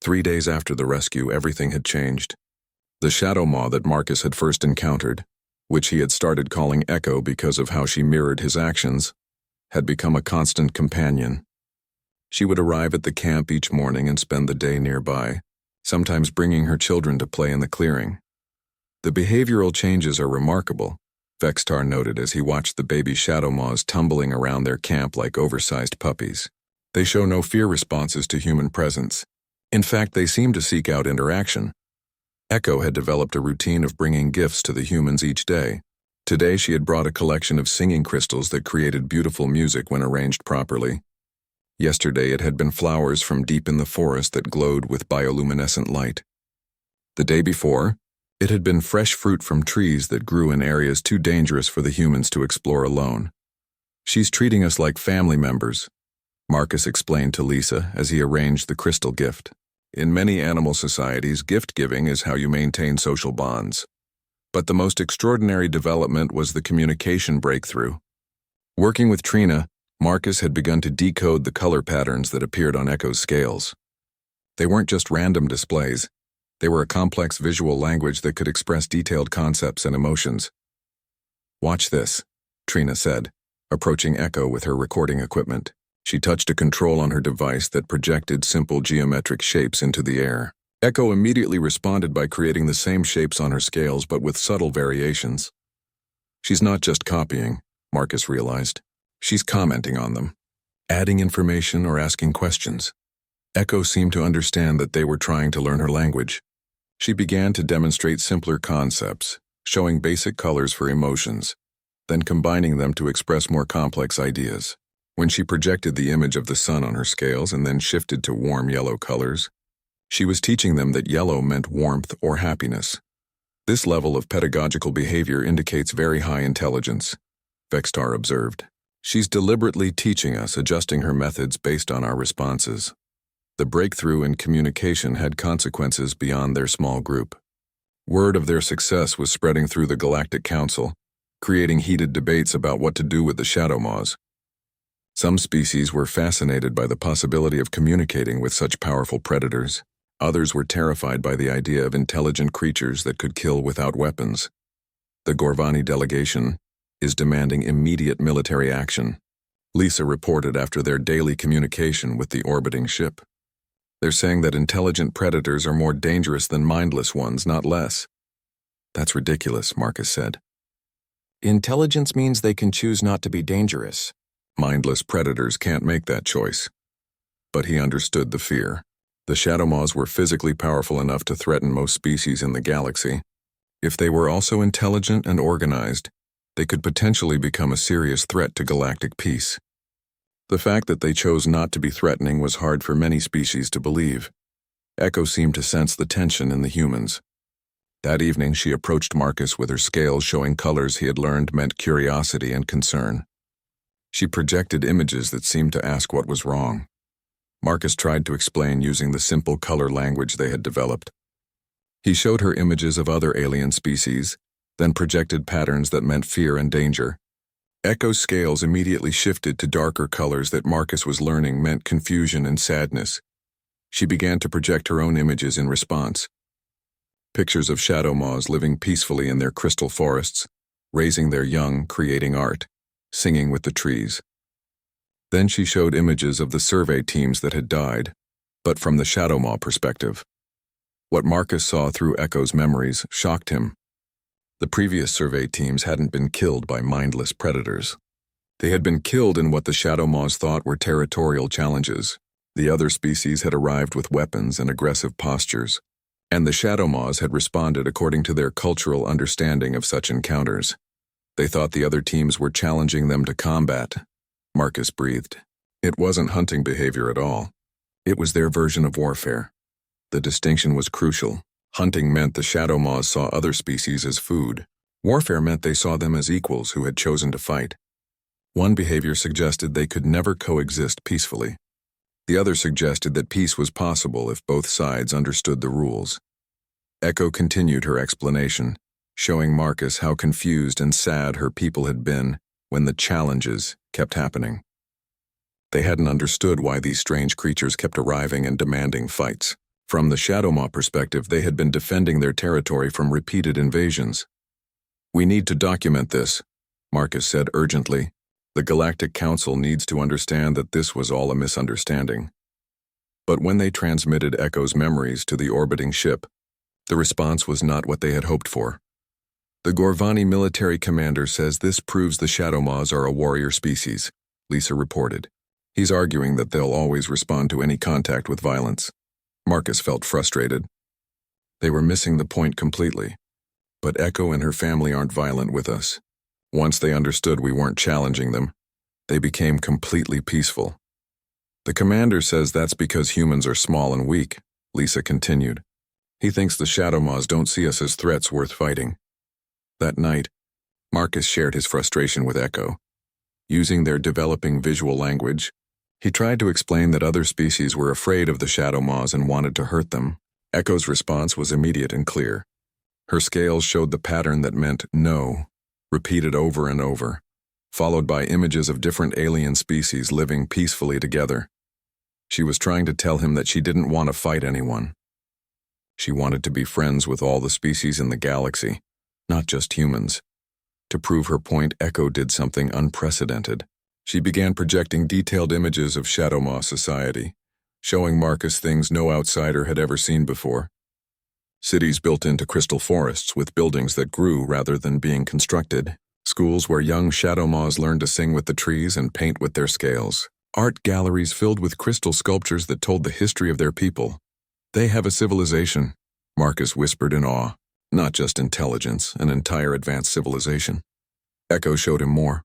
3 days after the rescue, everything had changed. The shadow maw that Marcus had first encountered, which he had started calling Echo because of how she mirrored his actions, had become a constant companion. She would arrive at the camp each morning and spend the day nearby, sometimes bringing her children to play in the clearing. The behavioral changes are remarkable, Vextar noted as he watched the baby shadow maws tumbling around their camp like oversized puppies. They show no fear responses to human presence. In fact, they seem to seek out interaction. Echo had developed a routine of bringing gifts to the humans each day. Today she had brought a collection of singing crystals that created beautiful music when arranged properly. Yesterday it had been flowers from deep in the forest that glowed with bioluminescent light. The day before, it had been fresh fruit from trees that grew in areas too dangerous for the humans to explore alone. "She's treating us like family members," Marcus explained to Lisa as he arranged the crystal gift. "In many animal societies, gift-giving is how you maintain social bonds. But the most extraordinary development was the communication breakthrough. Working with Trina, Marcus had begun to decode the color patterns that appeared on Echo's scales. They weren't just random displays. They were a complex visual language that could express detailed concepts and emotions. "Watch this," Trina said, approaching Echo with her recording equipment. She touched a control on her device that projected simple geometric shapes into the air. Echo immediately responded by creating the same shapes on her scales but with subtle variations. She's not just copying, Marcus realized. She's commenting on them, adding information or asking questions. Echo seemed to understand that they were trying to learn her language. She began to demonstrate simpler concepts, showing basic colors for emotions, then combining them to express more complex ideas. When she projected the image of the sun on her scales and then shifted to warm yellow colors, she was teaching them that yellow meant warmth or happiness. This level of pedagogical behavior indicates very high intelligence, Vextar observed. She's deliberately teaching us, adjusting her methods based on our responses. The breakthrough in communication had consequences beyond their small group. Word of their success was spreading through the Galactic Council, creating heated debates about what to do with the shadow maws. Some species were fascinated by the possibility of communicating with such powerful predators. Others were terrified by the idea of intelligent creatures that could kill without weapons. The Gorvani delegation is demanding immediate military action, Lisa reported after their daily communication with the orbiting ship. They're saying that intelligent predators are more dangerous than mindless ones, not less. That's ridiculous, Marcus said. Intelligence means they can choose not to be dangerous. Mindless predators can't make that choice. But he understood the fear. The shadow maws were physically powerful enough to threaten most species in the galaxy. If they were also intelligent and organized, they could potentially become a serious threat to galactic peace. The fact that they chose not to be threatening was hard for many species to believe. Echo seemed to sense the tension in the humans. That evening she approached Marcus with her scales showing colors he had learned meant curiosity and concern. She projected images that seemed to ask what was wrong. Marcus tried to explain using the simple color language they had developed. He showed her images of other alien species, then projected patterns that meant fear and danger. Echo's scales immediately shifted to darker colors that Marcus was learning meant confusion and sadness. She began to project her own images in response. Pictures of shadow maws living peacefully in their crystal forests, raising their young, creating art, singing with the trees. Then she showed images of the survey teams that had died, but from the shadow maw perspective. What Marcus saw through Echo's memories shocked him. The previous survey teams hadn't been killed by mindless predators. They had been killed in what the shadow maws thought were territorial challenges. The other species had arrived with weapons and aggressive postures, and the shadow maws had responded according to their cultural understanding of such encounters. They thought the other teams were challenging them to combat. Marcus breathed. It wasn't hunting behavior at all. It was their version of warfare. The distinction was crucial. Hunting meant the shadow maws saw other species as food. Warfare meant they saw them as equals who had chosen to fight. One behavior suggested they could never coexist peacefully. The other suggested that peace was possible if both sides understood the rules. Echo continued her explanation, showing Marcus how confused and sad her people had been when the challenges kept happening. They hadn't understood why these strange creatures kept arriving and demanding fights. From the Shadow Maw perspective, they had been defending their territory from repeated invasions. "We need to document this," Marcus said urgently. "The Galactic Council needs to understand that this was all a misunderstanding." But when they transmitted Echo's memories to the orbiting ship, the response was not what they had hoped for. "The Gorvani military commander says this proves the Shadow Maws are a warrior species," Lisa reported. "He's arguing that they'll always respond to any contact with violence." Marcus felt frustrated. They were missing the point completely. "But Echo and her family aren't violent with us. Once they understood we weren't challenging them, they became completely peaceful." "The commander says that's because humans are small and weak," Lisa continued. "He thinks the Shadow Maws don't see us as threats worth fighting." That night, Marcus shared his frustration with Echo. Using their developing visual language, he tried to explain that other species were afraid of the Shadow Maws and wanted to hurt them. Echo's response was immediate and clear. Her scales showed the pattern that meant no, repeated over and over, followed by images of different alien species living peacefully together. She was trying to tell him that she didn't want to fight anyone. She wanted to be friends with all the species in the galaxy, not just humans. To prove her point, Echo did something unprecedented. She began projecting detailed images of Shadow Maw society, showing Marcus things no outsider had ever seen before. Cities built into crystal forests with buildings that grew rather than being constructed. Schools where young Shadow Maws learned to sing with the trees and paint with their scales. Art galleries filled with crystal sculptures that told the history of their people. "They have a civilization," Marcus whispered in awe. "Not just intelligence, an entire advanced civilization." Echo showed him more.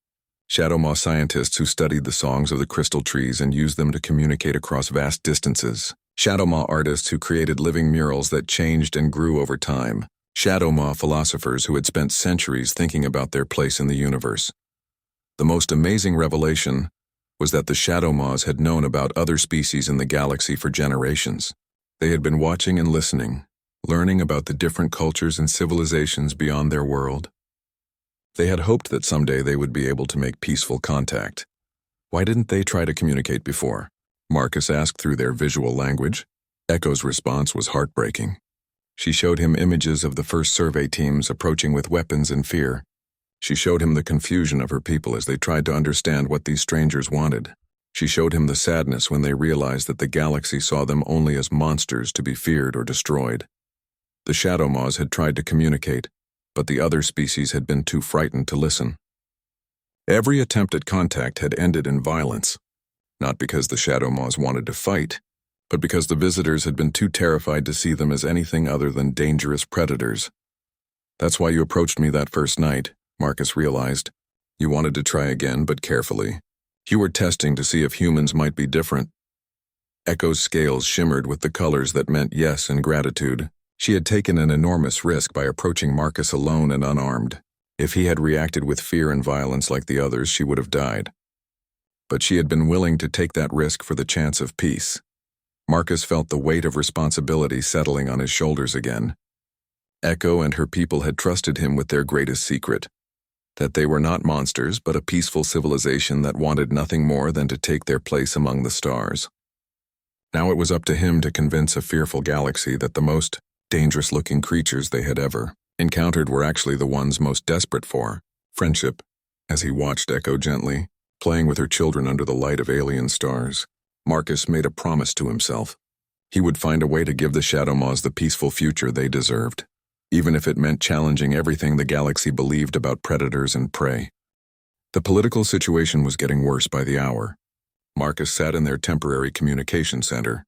Shadow Maw scientists who studied the songs of the crystal trees and used them to communicate across vast distances. Shadow Maw artists who created living murals that changed and grew over time. Shadow Maw philosophers who had spent centuries thinking about their place in the universe. The most amazing revelation was that the Shadow Maws had known about other species in the galaxy for generations. They had been watching and listening, learning about the different cultures and civilizations beyond their world. They had hoped that someday they would be able to make peaceful contact. "Why didn't they try to communicate before?" Marcus asked through their visual language. Echo's response was heartbreaking. She showed him images of the first survey teams approaching with weapons and fear. She showed him the confusion of her people as they tried to understand what these strangers wanted. She showed him the sadness when they realized that the galaxy saw them only as monsters to be feared or destroyed. The Shadow Maws had tried to communicate, but the other species had been too frightened to listen. Every attempt at contact had ended in violence, not because the Shadow Maws wanted to fight, but because the visitors had been too terrified to see them as anything other than dangerous predators. "That's why you approached me that first night," Marcus realized. "You wanted to try again, but carefully. You were testing to see if humans might be different." Echo's scales shimmered with the colors that meant yes and gratitude. She had taken an enormous risk by approaching Marcus alone and unarmed. If he had reacted with fear and violence like the others, she would have died. But she had been willing to take that risk for the chance of peace. Marcus felt the weight of responsibility settling on his shoulders again. Echo and her people had trusted him with their greatest secret, that they were not monsters but a peaceful civilization that wanted nothing more than to take their place among the stars. Now it was up to him to convince a fearful galaxy that the most dangerous-looking creatures they had ever encountered were actually the ones most desperate for friendship. As he watched Echo gently, playing with her children under the light of alien stars, Marcus made a promise to himself. He would find a way to give the Shadow Maws the peaceful future they deserved, even if it meant challenging everything the galaxy believed about predators and prey. The political situation was getting worse by the hour. Marcus sat in their temporary communication center,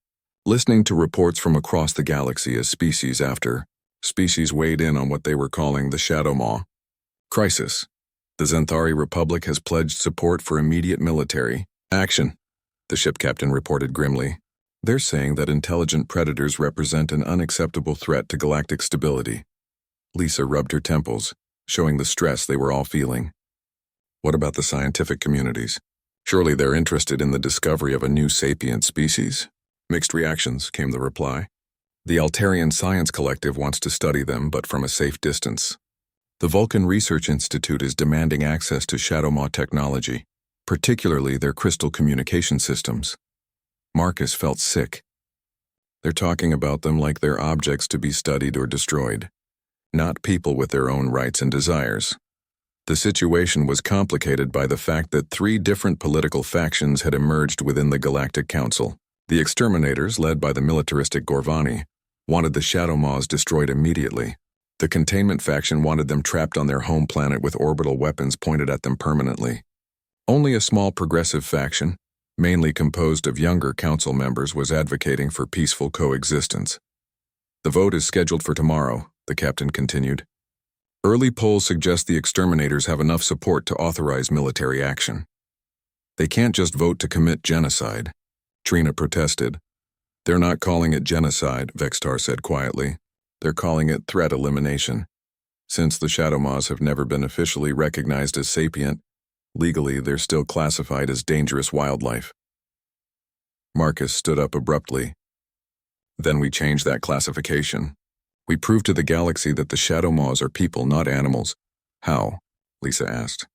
listening to reports from across the galaxy as species after species weighed in on what they were calling the Shadow Maw crisis. "The Xanthari Republic has pledged support for immediate military action," the ship captain reported grimly. "They're saying that intelligent predators represent an unacceptable threat to galactic stability." Lisa rubbed her temples, showing the stress they were all feeling. "What about the scientific communities? Surely they're interested in the discovery of a new sapient species." "Mixed reactions," came the reply. "The Altarian Science Collective wants to study them, but from a safe distance. The Vulcan Research Institute is demanding access to Shadow Maw technology, particularly their crystal communication systems." Marcus felt sick. They're talking about them like they're objects to be studied or destroyed, not people with their own rights and desires. The situation was complicated by the fact that 3 different political factions had emerged within the Galactic Council. The exterminators, led by the militaristic Gorvani, wanted the Shadow Maws destroyed immediately. The containment faction wanted them trapped on their home planet with orbital weapons pointed at them permanently. Only a small progressive faction, mainly composed of younger council members, was advocating for peaceful coexistence. The vote is scheduled for tomorrow, the captain continued. Early polls suggest the exterminators have enough support to authorize military action. They can't just vote to commit genocide, Trina protested. They're not calling it genocide, Vextar said quietly. They're calling it threat elimination. Since the Shadow Maws have never been officially recognized as sapient, legally they're still classified as dangerous wildlife. Marcus stood up abruptly. Then we change that classification. We prove to the galaxy that the Shadow Maws are people, not animals. How? Lisa asked.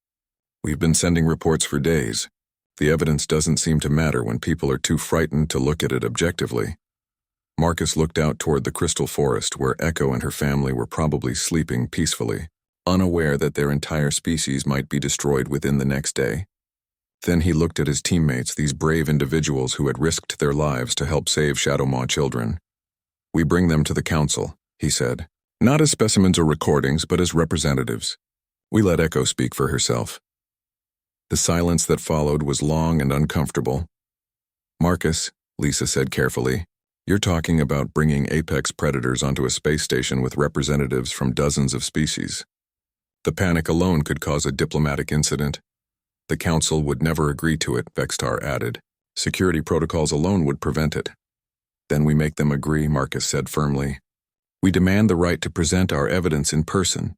We've been sending reports for days. The evidence doesn't seem to matter when people are too frightened to look at it objectively. Marcus looked out toward the crystal forest where Echo and her family were probably sleeping peacefully, unaware that their entire species might be destroyed within the next day. Then he looked at his teammates, these brave individuals who had risked their lives to help save Shadow Maw children. We bring them to the council, he said, not as specimens or recordings, but as representatives. We let Echo speak for herself. The silence that followed was long and uncomfortable. Marcus, Lisa said carefully, you're talking about bringing apex predators onto a space station with representatives from dozens of species. The panic alone could cause a diplomatic incident. The council would never agree to it, Vextar added. Security protocols alone would prevent it. Then we make them agree, Marcus said firmly. We demand the right to present our evidence in person,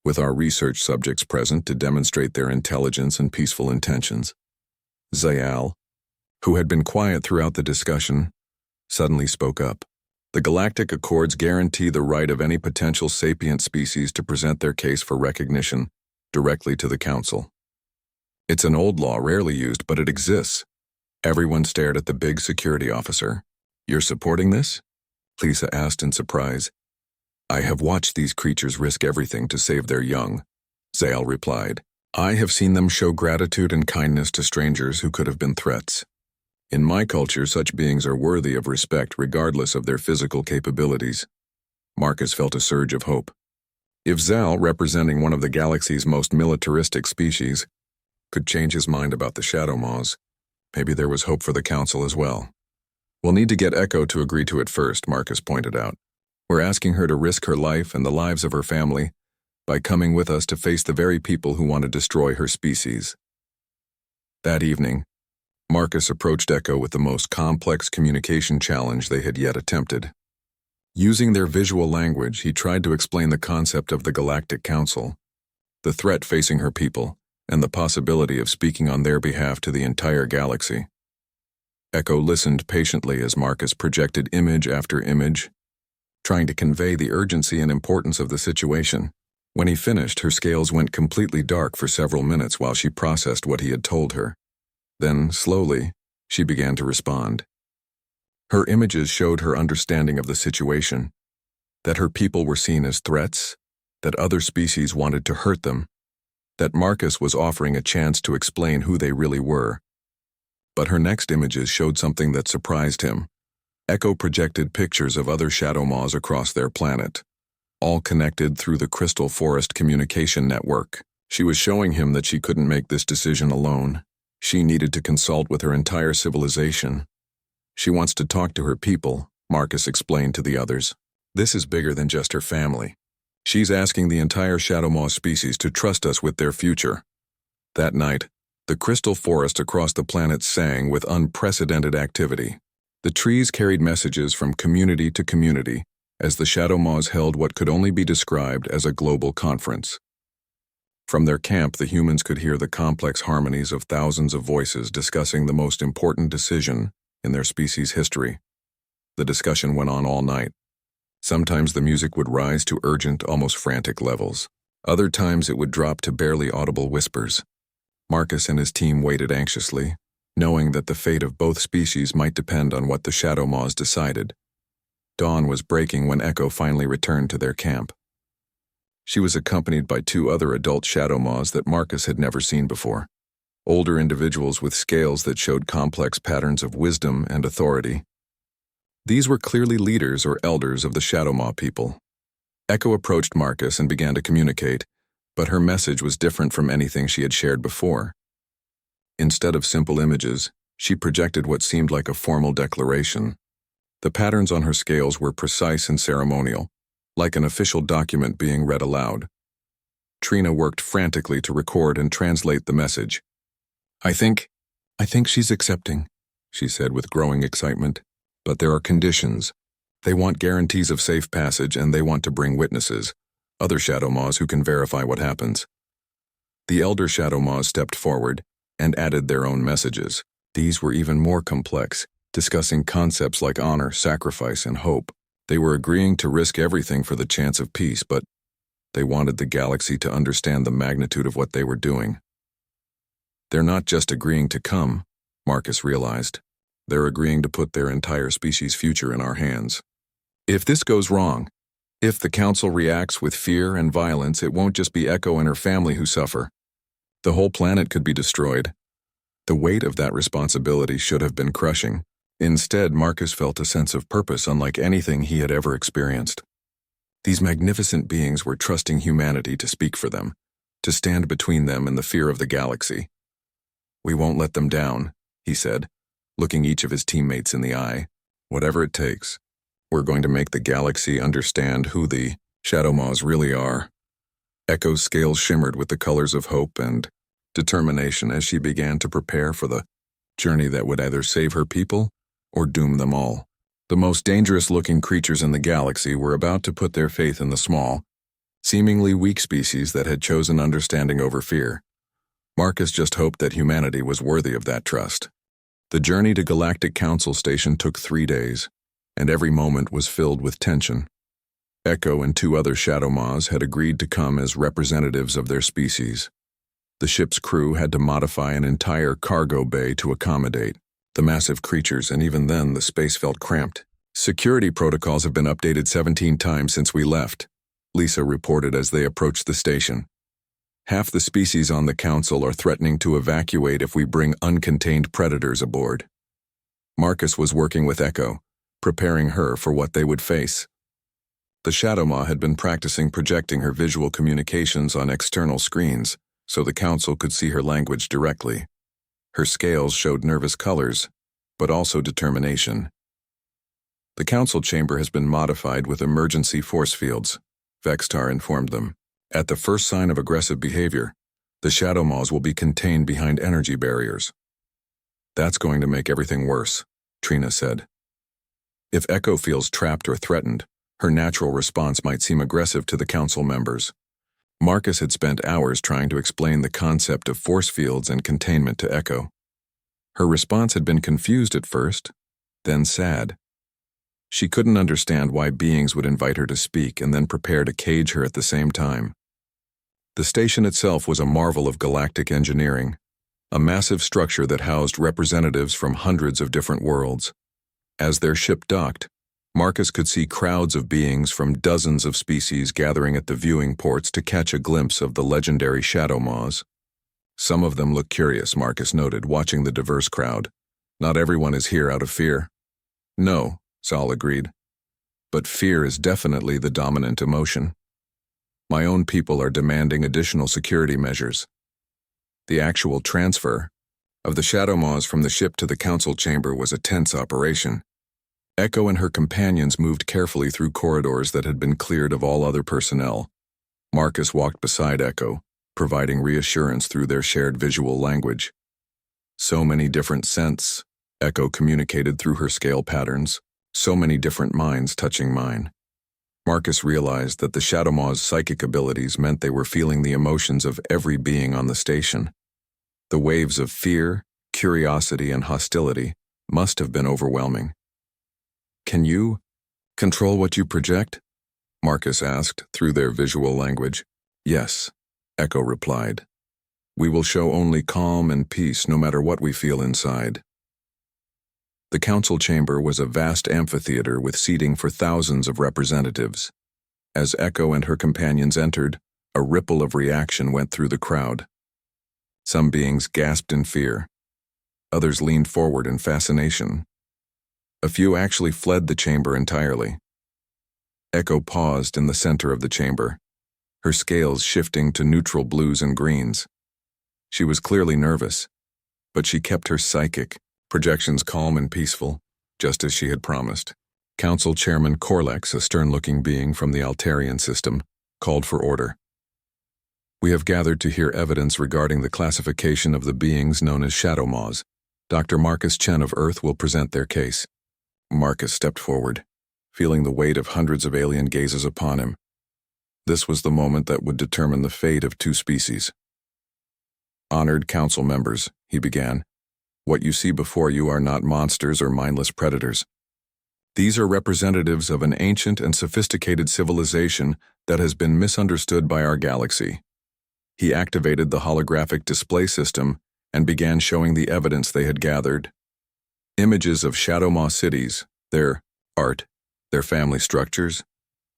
with our research subjects present to demonstrate their intelligence and peaceful intentions. Zayal, who had been quiet throughout the discussion, suddenly spoke up. The Galactic Accords guarantee the right of any potential sapient species to present their case for recognition directly to the Council. It's an old law, rarely used, but it exists. Everyone stared at the big security officer. You're supporting this? Lisa asked in surprise. I have watched these creatures risk everything to save their young, Zayal replied. I have seen them show gratitude and kindness to strangers who could have been threats. In my culture, such beings are worthy of respect regardless of their physical capabilities. Marcus felt a surge of hope. If Zal, representing one of the galaxy's most militaristic species, could change his mind about the Shadow Maws, maybe there was hope for the Council as well. We'll need to get Echo to agree to it first, Marcus pointed out. We're asking her to risk her life and the lives of her family by coming with us to face the very people who want to destroy her species. That evening, Marcus approached Echo with the most complex communication challenge they had yet attempted. Using their visual language, he tried to explain the concept of the Galactic Council, the threat facing her people, and the possibility of speaking on their behalf to the entire galaxy. Echo listened patiently as Marcus projected image after image, trying to convey the urgency and importance of the situation. When he finished, her scales went completely dark for several minutes while she processed what he had told her. Then, slowly, she began to respond. Her images showed her understanding of the situation, that her people were seen as threats, that other species wanted to hurt them, that Marcus was offering a chance to explain who they really were. But her next images showed something that surprised him. Echo projected pictures of other Shadow Maws across their planet, all connected through the Crystal Forest communication network. She was showing him that she couldn't make this decision alone. She needed to consult with her entire civilization. She wants to talk to her people, Marcus explained to the others. This is bigger than just her family. She's asking the entire Shadow Maw species to trust us with their future. That night, the crystal forest across the planet sang with unprecedented activity. The trees carried messages from community to community as the Shadow Maws held what could only be described as a global conference. From their camp, the humans could hear the complex harmonies of thousands of voices discussing the most important decision in their species' history. The discussion went on all night. Sometimes the music would rise to urgent, almost frantic levels. Other times it would drop to barely audible whispers. Marcus and his team waited anxiously, knowing that the fate of both species might depend on what the Shadow Maws decided. Dawn was breaking when Echo finally returned to their camp. She was accompanied by two other adult shadow maws that Marcus had never seen before. Older individuals with scales that showed complex patterns of wisdom and authority. These were clearly leaders or elders of the Shadow Maw people. Echo approached Marcus and began to communicate, but her message was different from anything she had shared before. Instead of simple images, she projected what seemed like a formal declaration. The patterns on her scales were precise and ceremonial, like an official document being read aloud. Trina worked frantically to record and translate the message. I think she's accepting, she said with growing excitement. But there are conditions. They want guarantees of safe passage and they want to bring witnesses, other Shadow Maws who can verify what happens. The elder Shadow Maws stepped forward and added their own messages. These were even more complex, discussing concepts like honor, sacrifice, and hope. They were agreeing to risk everything for the chance of peace, but they wanted the galaxy to understand the magnitude of what they were doing. They're not just agreeing to come, Marcus realized. They're agreeing to put their entire species' future in our hands. If this goes wrong, if the Council reacts with fear and violence, it won't just be Echo and her family who suffer. The whole planet could be destroyed. The weight of that responsibility should have been crushing. Instead, Marcus felt a sense of purpose unlike anything he had ever experienced. These magnificent beings were trusting humanity to speak for them, to stand between them and the fear of the galaxy. We won't let them down, he said, looking each of his teammates in the eye. Whatever it takes, we're going to make the galaxy understand who the Shadow Maws really are. Echo's scales shimmered with the colors of hope and determination as she began to prepare for the journey that would either save her people or doom them all. The most dangerous-looking creatures in the galaxy were about to put their faith in the small, seemingly weak species that had chosen understanding over fear. Marcus just hoped that humanity was worthy of that trust. The journey to Galactic Council Station took 3 days, and every moment was filled with tension. Echo and two other Shadow Maws had agreed to come as representatives of their species. The ship's crew had to modify an entire cargo bay to accommodate the massive creatures, and even then the space felt cramped. Security protocols have been updated 17 times since we left, Lisa reported as they approached the station. Half the species on the council are threatening to evacuate if we bring uncontained predators aboard. Marcus was working with Echo, preparing her for what they would face. The Shadow Maw had been practicing projecting her visual communications on external screens, so the council could see her language directly. Her scales showed nervous colors, but also determination. The council chamber has been modified with emergency force fields, Vextar informed them. At the first sign of aggressive behavior, the Shadow Maws will be contained behind energy barriers. That's going to make everything worse, Trina said. If Echo feels trapped or threatened, her natural response might seem aggressive to the council members. Marcus had spent hours trying to explain the concept of force fields and containment to Echo. Her response had been confused at first, then sad. She couldn't understand why beings would invite her to speak and then prepare to cage her at the same time. The station itself was a marvel of galactic engineering, a massive structure that housed representatives from hundreds of different worlds. As their ship docked, Marcus could see crowds of beings from dozens of species gathering at the viewing ports to catch a glimpse of the legendary Shadow Maws. Some of them looked curious, Marcus noted, watching the diverse crowd. Not everyone is here out of fear. No, Saul agreed. But fear is definitely the dominant emotion. My own people are demanding additional security measures. The actual transfer of the Shadow Maws from the ship to the council chamber was a tense operation. Echo and her companions moved carefully through corridors that had been cleared of all other personnel. Marcus walked beside Echo, providing reassurance through their shared visual language. So many different scents, Echo communicated through her scale patterns. So many different minds touching mine. Marcus realized that the Shadow Maw's psychic abilities meant they were feeling the emotions of every being on the station. The waves of fear, curiosity, and hostility must have been overwhelming. Can you control what you project? Marcus asked through their visual language. Yes, Echo replied. We will show only calm and peace no matter what we feel inside. The council chamber was a vast amphitheater with seating for thousands of representatives. As Echo and her companions entered, a ripple of reaction went through the crowd. Some beings gasped in fear. Others leaned forward in fascination. A few actually fled the chamber entirely. Echo paused in the center of the chamber, her scales shifting to neutral blues and greens. She was clearly nervous, but she kept her psychic projections calm and peaceful, just as she had promised. Council Chairman Corlex, a stern-looking being from the Altarian system, called for order. We have gathered to hear evidence regarding the classification of the beings known as Shadow Maws. Dr. Marcus Chen of Earth will present their case. Marcus stepped forward, feeling the weight of hundreds of alien gazes upon him. This was the moment that would determine the fate of two species. Honored council members, he began, what you see before you are not monsters or mindless predators. These are representatives of an ancient and sophisticated civilization that has been misunderstood by our galaxy. He activated the holographic display system and began showing the evidence they had gathered. Images of Shadow Maw cities, their art, their family structures,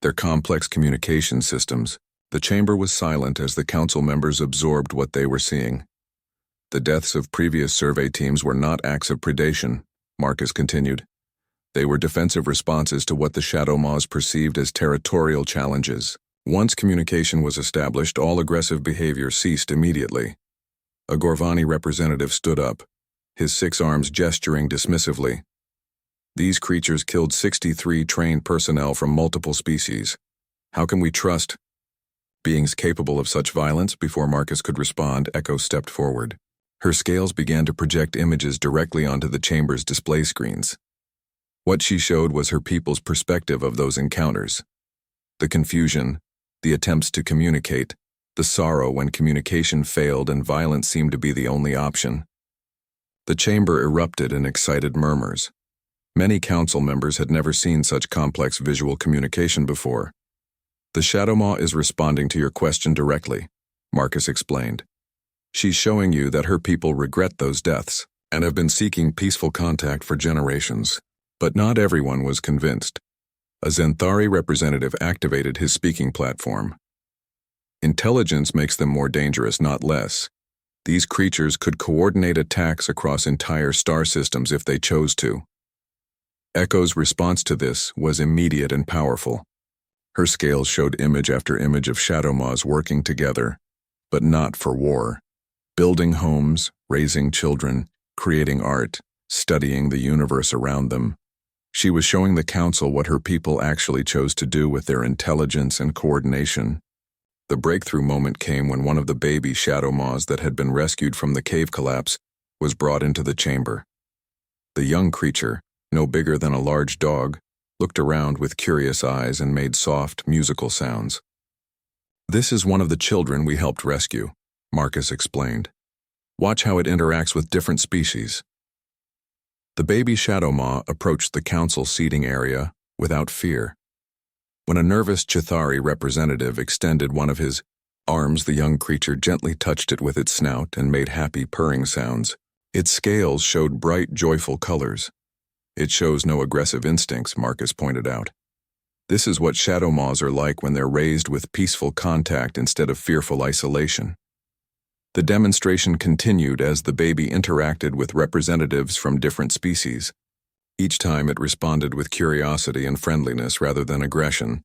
their complex communication systems. The chamber was silent as the council members absorbed what they were seeing. The deaths of previous survey teams were not acts of predation, Marcus continued. They were defensive responses to what the Shadow Maws perceived as territorial challenges. Once communication was established, all aggressive behavior ceased immediately. A Gorvani representative stood up, his 6 arms gesturing dismissively. These creatures killed 63 trained personnel from multiple species. How can we trust beings capable of such violence? Before Marcus could respond, Echo stepped forward. Her scales began to project images directly onto the chamber's display screens. What she showed was her people's perspective of those encounters. The confusion, the attempts to communicate, the sorrow when communication failed and violence seemed to be the only option. The chamber erupted in excited murmurs. Many council members had never seen such complex visual communication before. The Shadow Maw is responding to your question directly, Marcus explained. She's showing you that her people regret those deaths and have been seeking peaceful contact for generations. But not everyone was convinced. A Zenthari representative activated his speaking platform. Intelligence makes them more dangerous, not less. These creatures could coordinate attacks across entire star systems if they chose to. Echo's response to this was immediate and powerful. Her scales showed image after image of Shadow Maws working together, but not for war. Building homes, raising children, creating art, studying the universe around them. She was showing the council what her people actually chose to do with their intelligence and coordination. The breakthrough moment came when one of the baby Shadow Maws that had been rescued from the cave collapse was brought into the chamber. The young creature, no bigger than a large dog, looked around with curious eyes and made soft, musical sounds. This is one of the children we helped rescue, Marcus explained. Watch how it interacts with different species. The baby Shadow Maw approached the council seating area without fear. When a nervous Chithari representative extended one of his arms, the young creature gently touched it with its snout and made happy purring sounds. Its scales showed bright, joyful colors. It shows no aggressive instincts, Marcus pointed out. This is what Shadow Maws are like when they're raised with peaceful contact instead of fearful isolation. The demonstration continued as the baby interacted with representatives from different species. Each time it responded with curiosity and friendliness rather than aggression.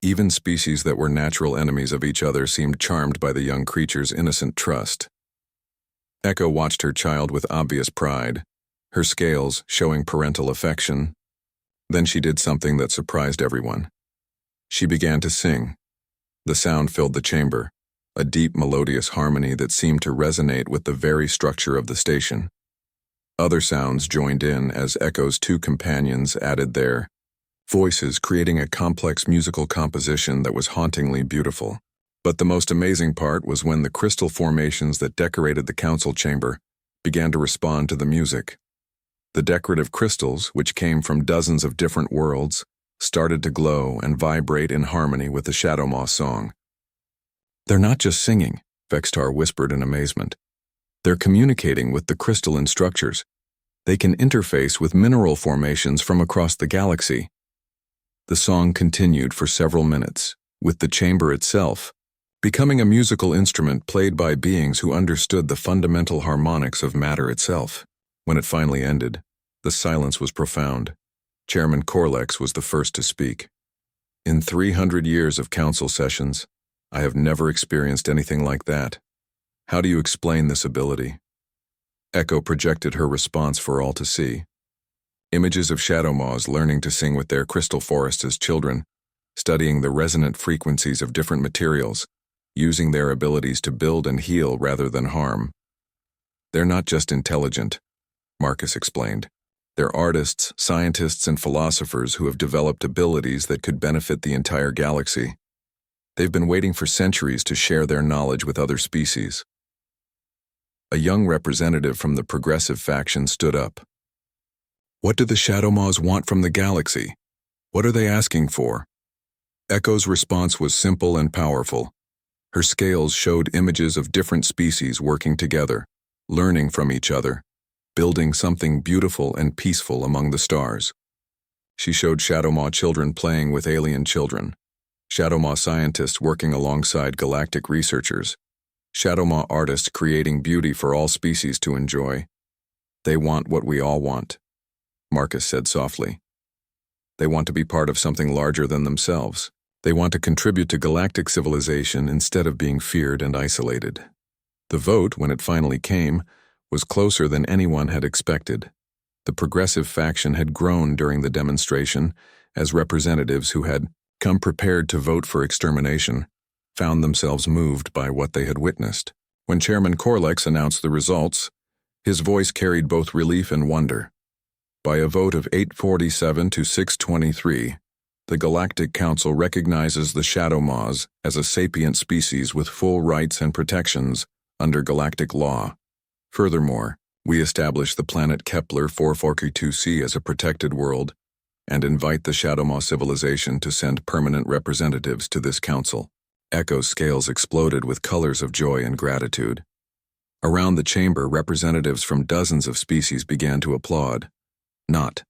Even species that were natural enemies of each other seemed charmed by the young creature's innocent trust. Echo watched her child with obvious pride, her scales showing parental affection. Then she did something that surprised everyone. She began to sing. The sound filled the chamber, a deep melodious harmony that seemed to resonate with the very structure of the station. Other sounds joined in as Echo's 2 companions added their voices, creating a complex musical composition that was hauntingly beautiful. But the most amazing part was when the crystal formations that decorated the council chamber began to respond to the music. The decorative crystals, which came from dozens of different worlds, started to glow and vibrate in harmony with the Shadow Maw song. They're not just singing, Vextar whispered in amazement. They're communicating with the crystalline structures. They can interface with mineral formations from across the galaxy. The song continued for several minutes, with the chamber itself becoming a musical instrument played by beings who understood the fundamental harmonics of matter itself. When it finally ended, the silence was profound. Chairman Corlex was the first to speak. In 300 years of council sessions, I have never experienced anything like that. How do you explain this ability? Echo projected her response for all to see. Images of shadow moths learning to sing with their crystal forest as children, studying the resonant frequencies of different materials, using their abilities to build and heal rather than harm. They're not just intelligent, Marcus explained. They're artists, scientists, and philosophers who have developed abilities that could benefit the entire galaxy. They've been waiting for centuries to share their knowledge with other species. A young representative from the progressive faction stood up. What do the Shadow Moths want from the galaxy? What are they asking for? Echo's response was simple and powerful. Her scales showed images of different species working together, learning from each other, building something beautiful and peaceful among the stars. She showed Shadow Moth children playing with alien children, Shadow Moth scientists working alongside galactic researchers, Shadow Moth artists creating beauty for all species to enjoy. They want what we all want, Marcus said softly. They want to be part of something larger than themselves. They want to contribute to galactic civilization instead of being feared and isolated. The vote, when it finally came, was closer than anyone had expected. The progressive faction had grown during the demonstration as representatives who had come prepared to vote for extermination found themselves moved by what they had witnessed. When Chairman Corlex announced the results, his voice carried both relief and wonder. By a vote of 847 to 623, the Galactic Council recognizes the Shadow Moths as a sapient species with full rights and protections under galactic law. Furthermore, we establish the planet Kepler 442c as a protected world and invite the Shadow Moth civilization to send permanent representatives to this council. Echo's scales exploded with colors of joy and gratitude. Around the chamber, representatives from dozens of species began to applaud. Not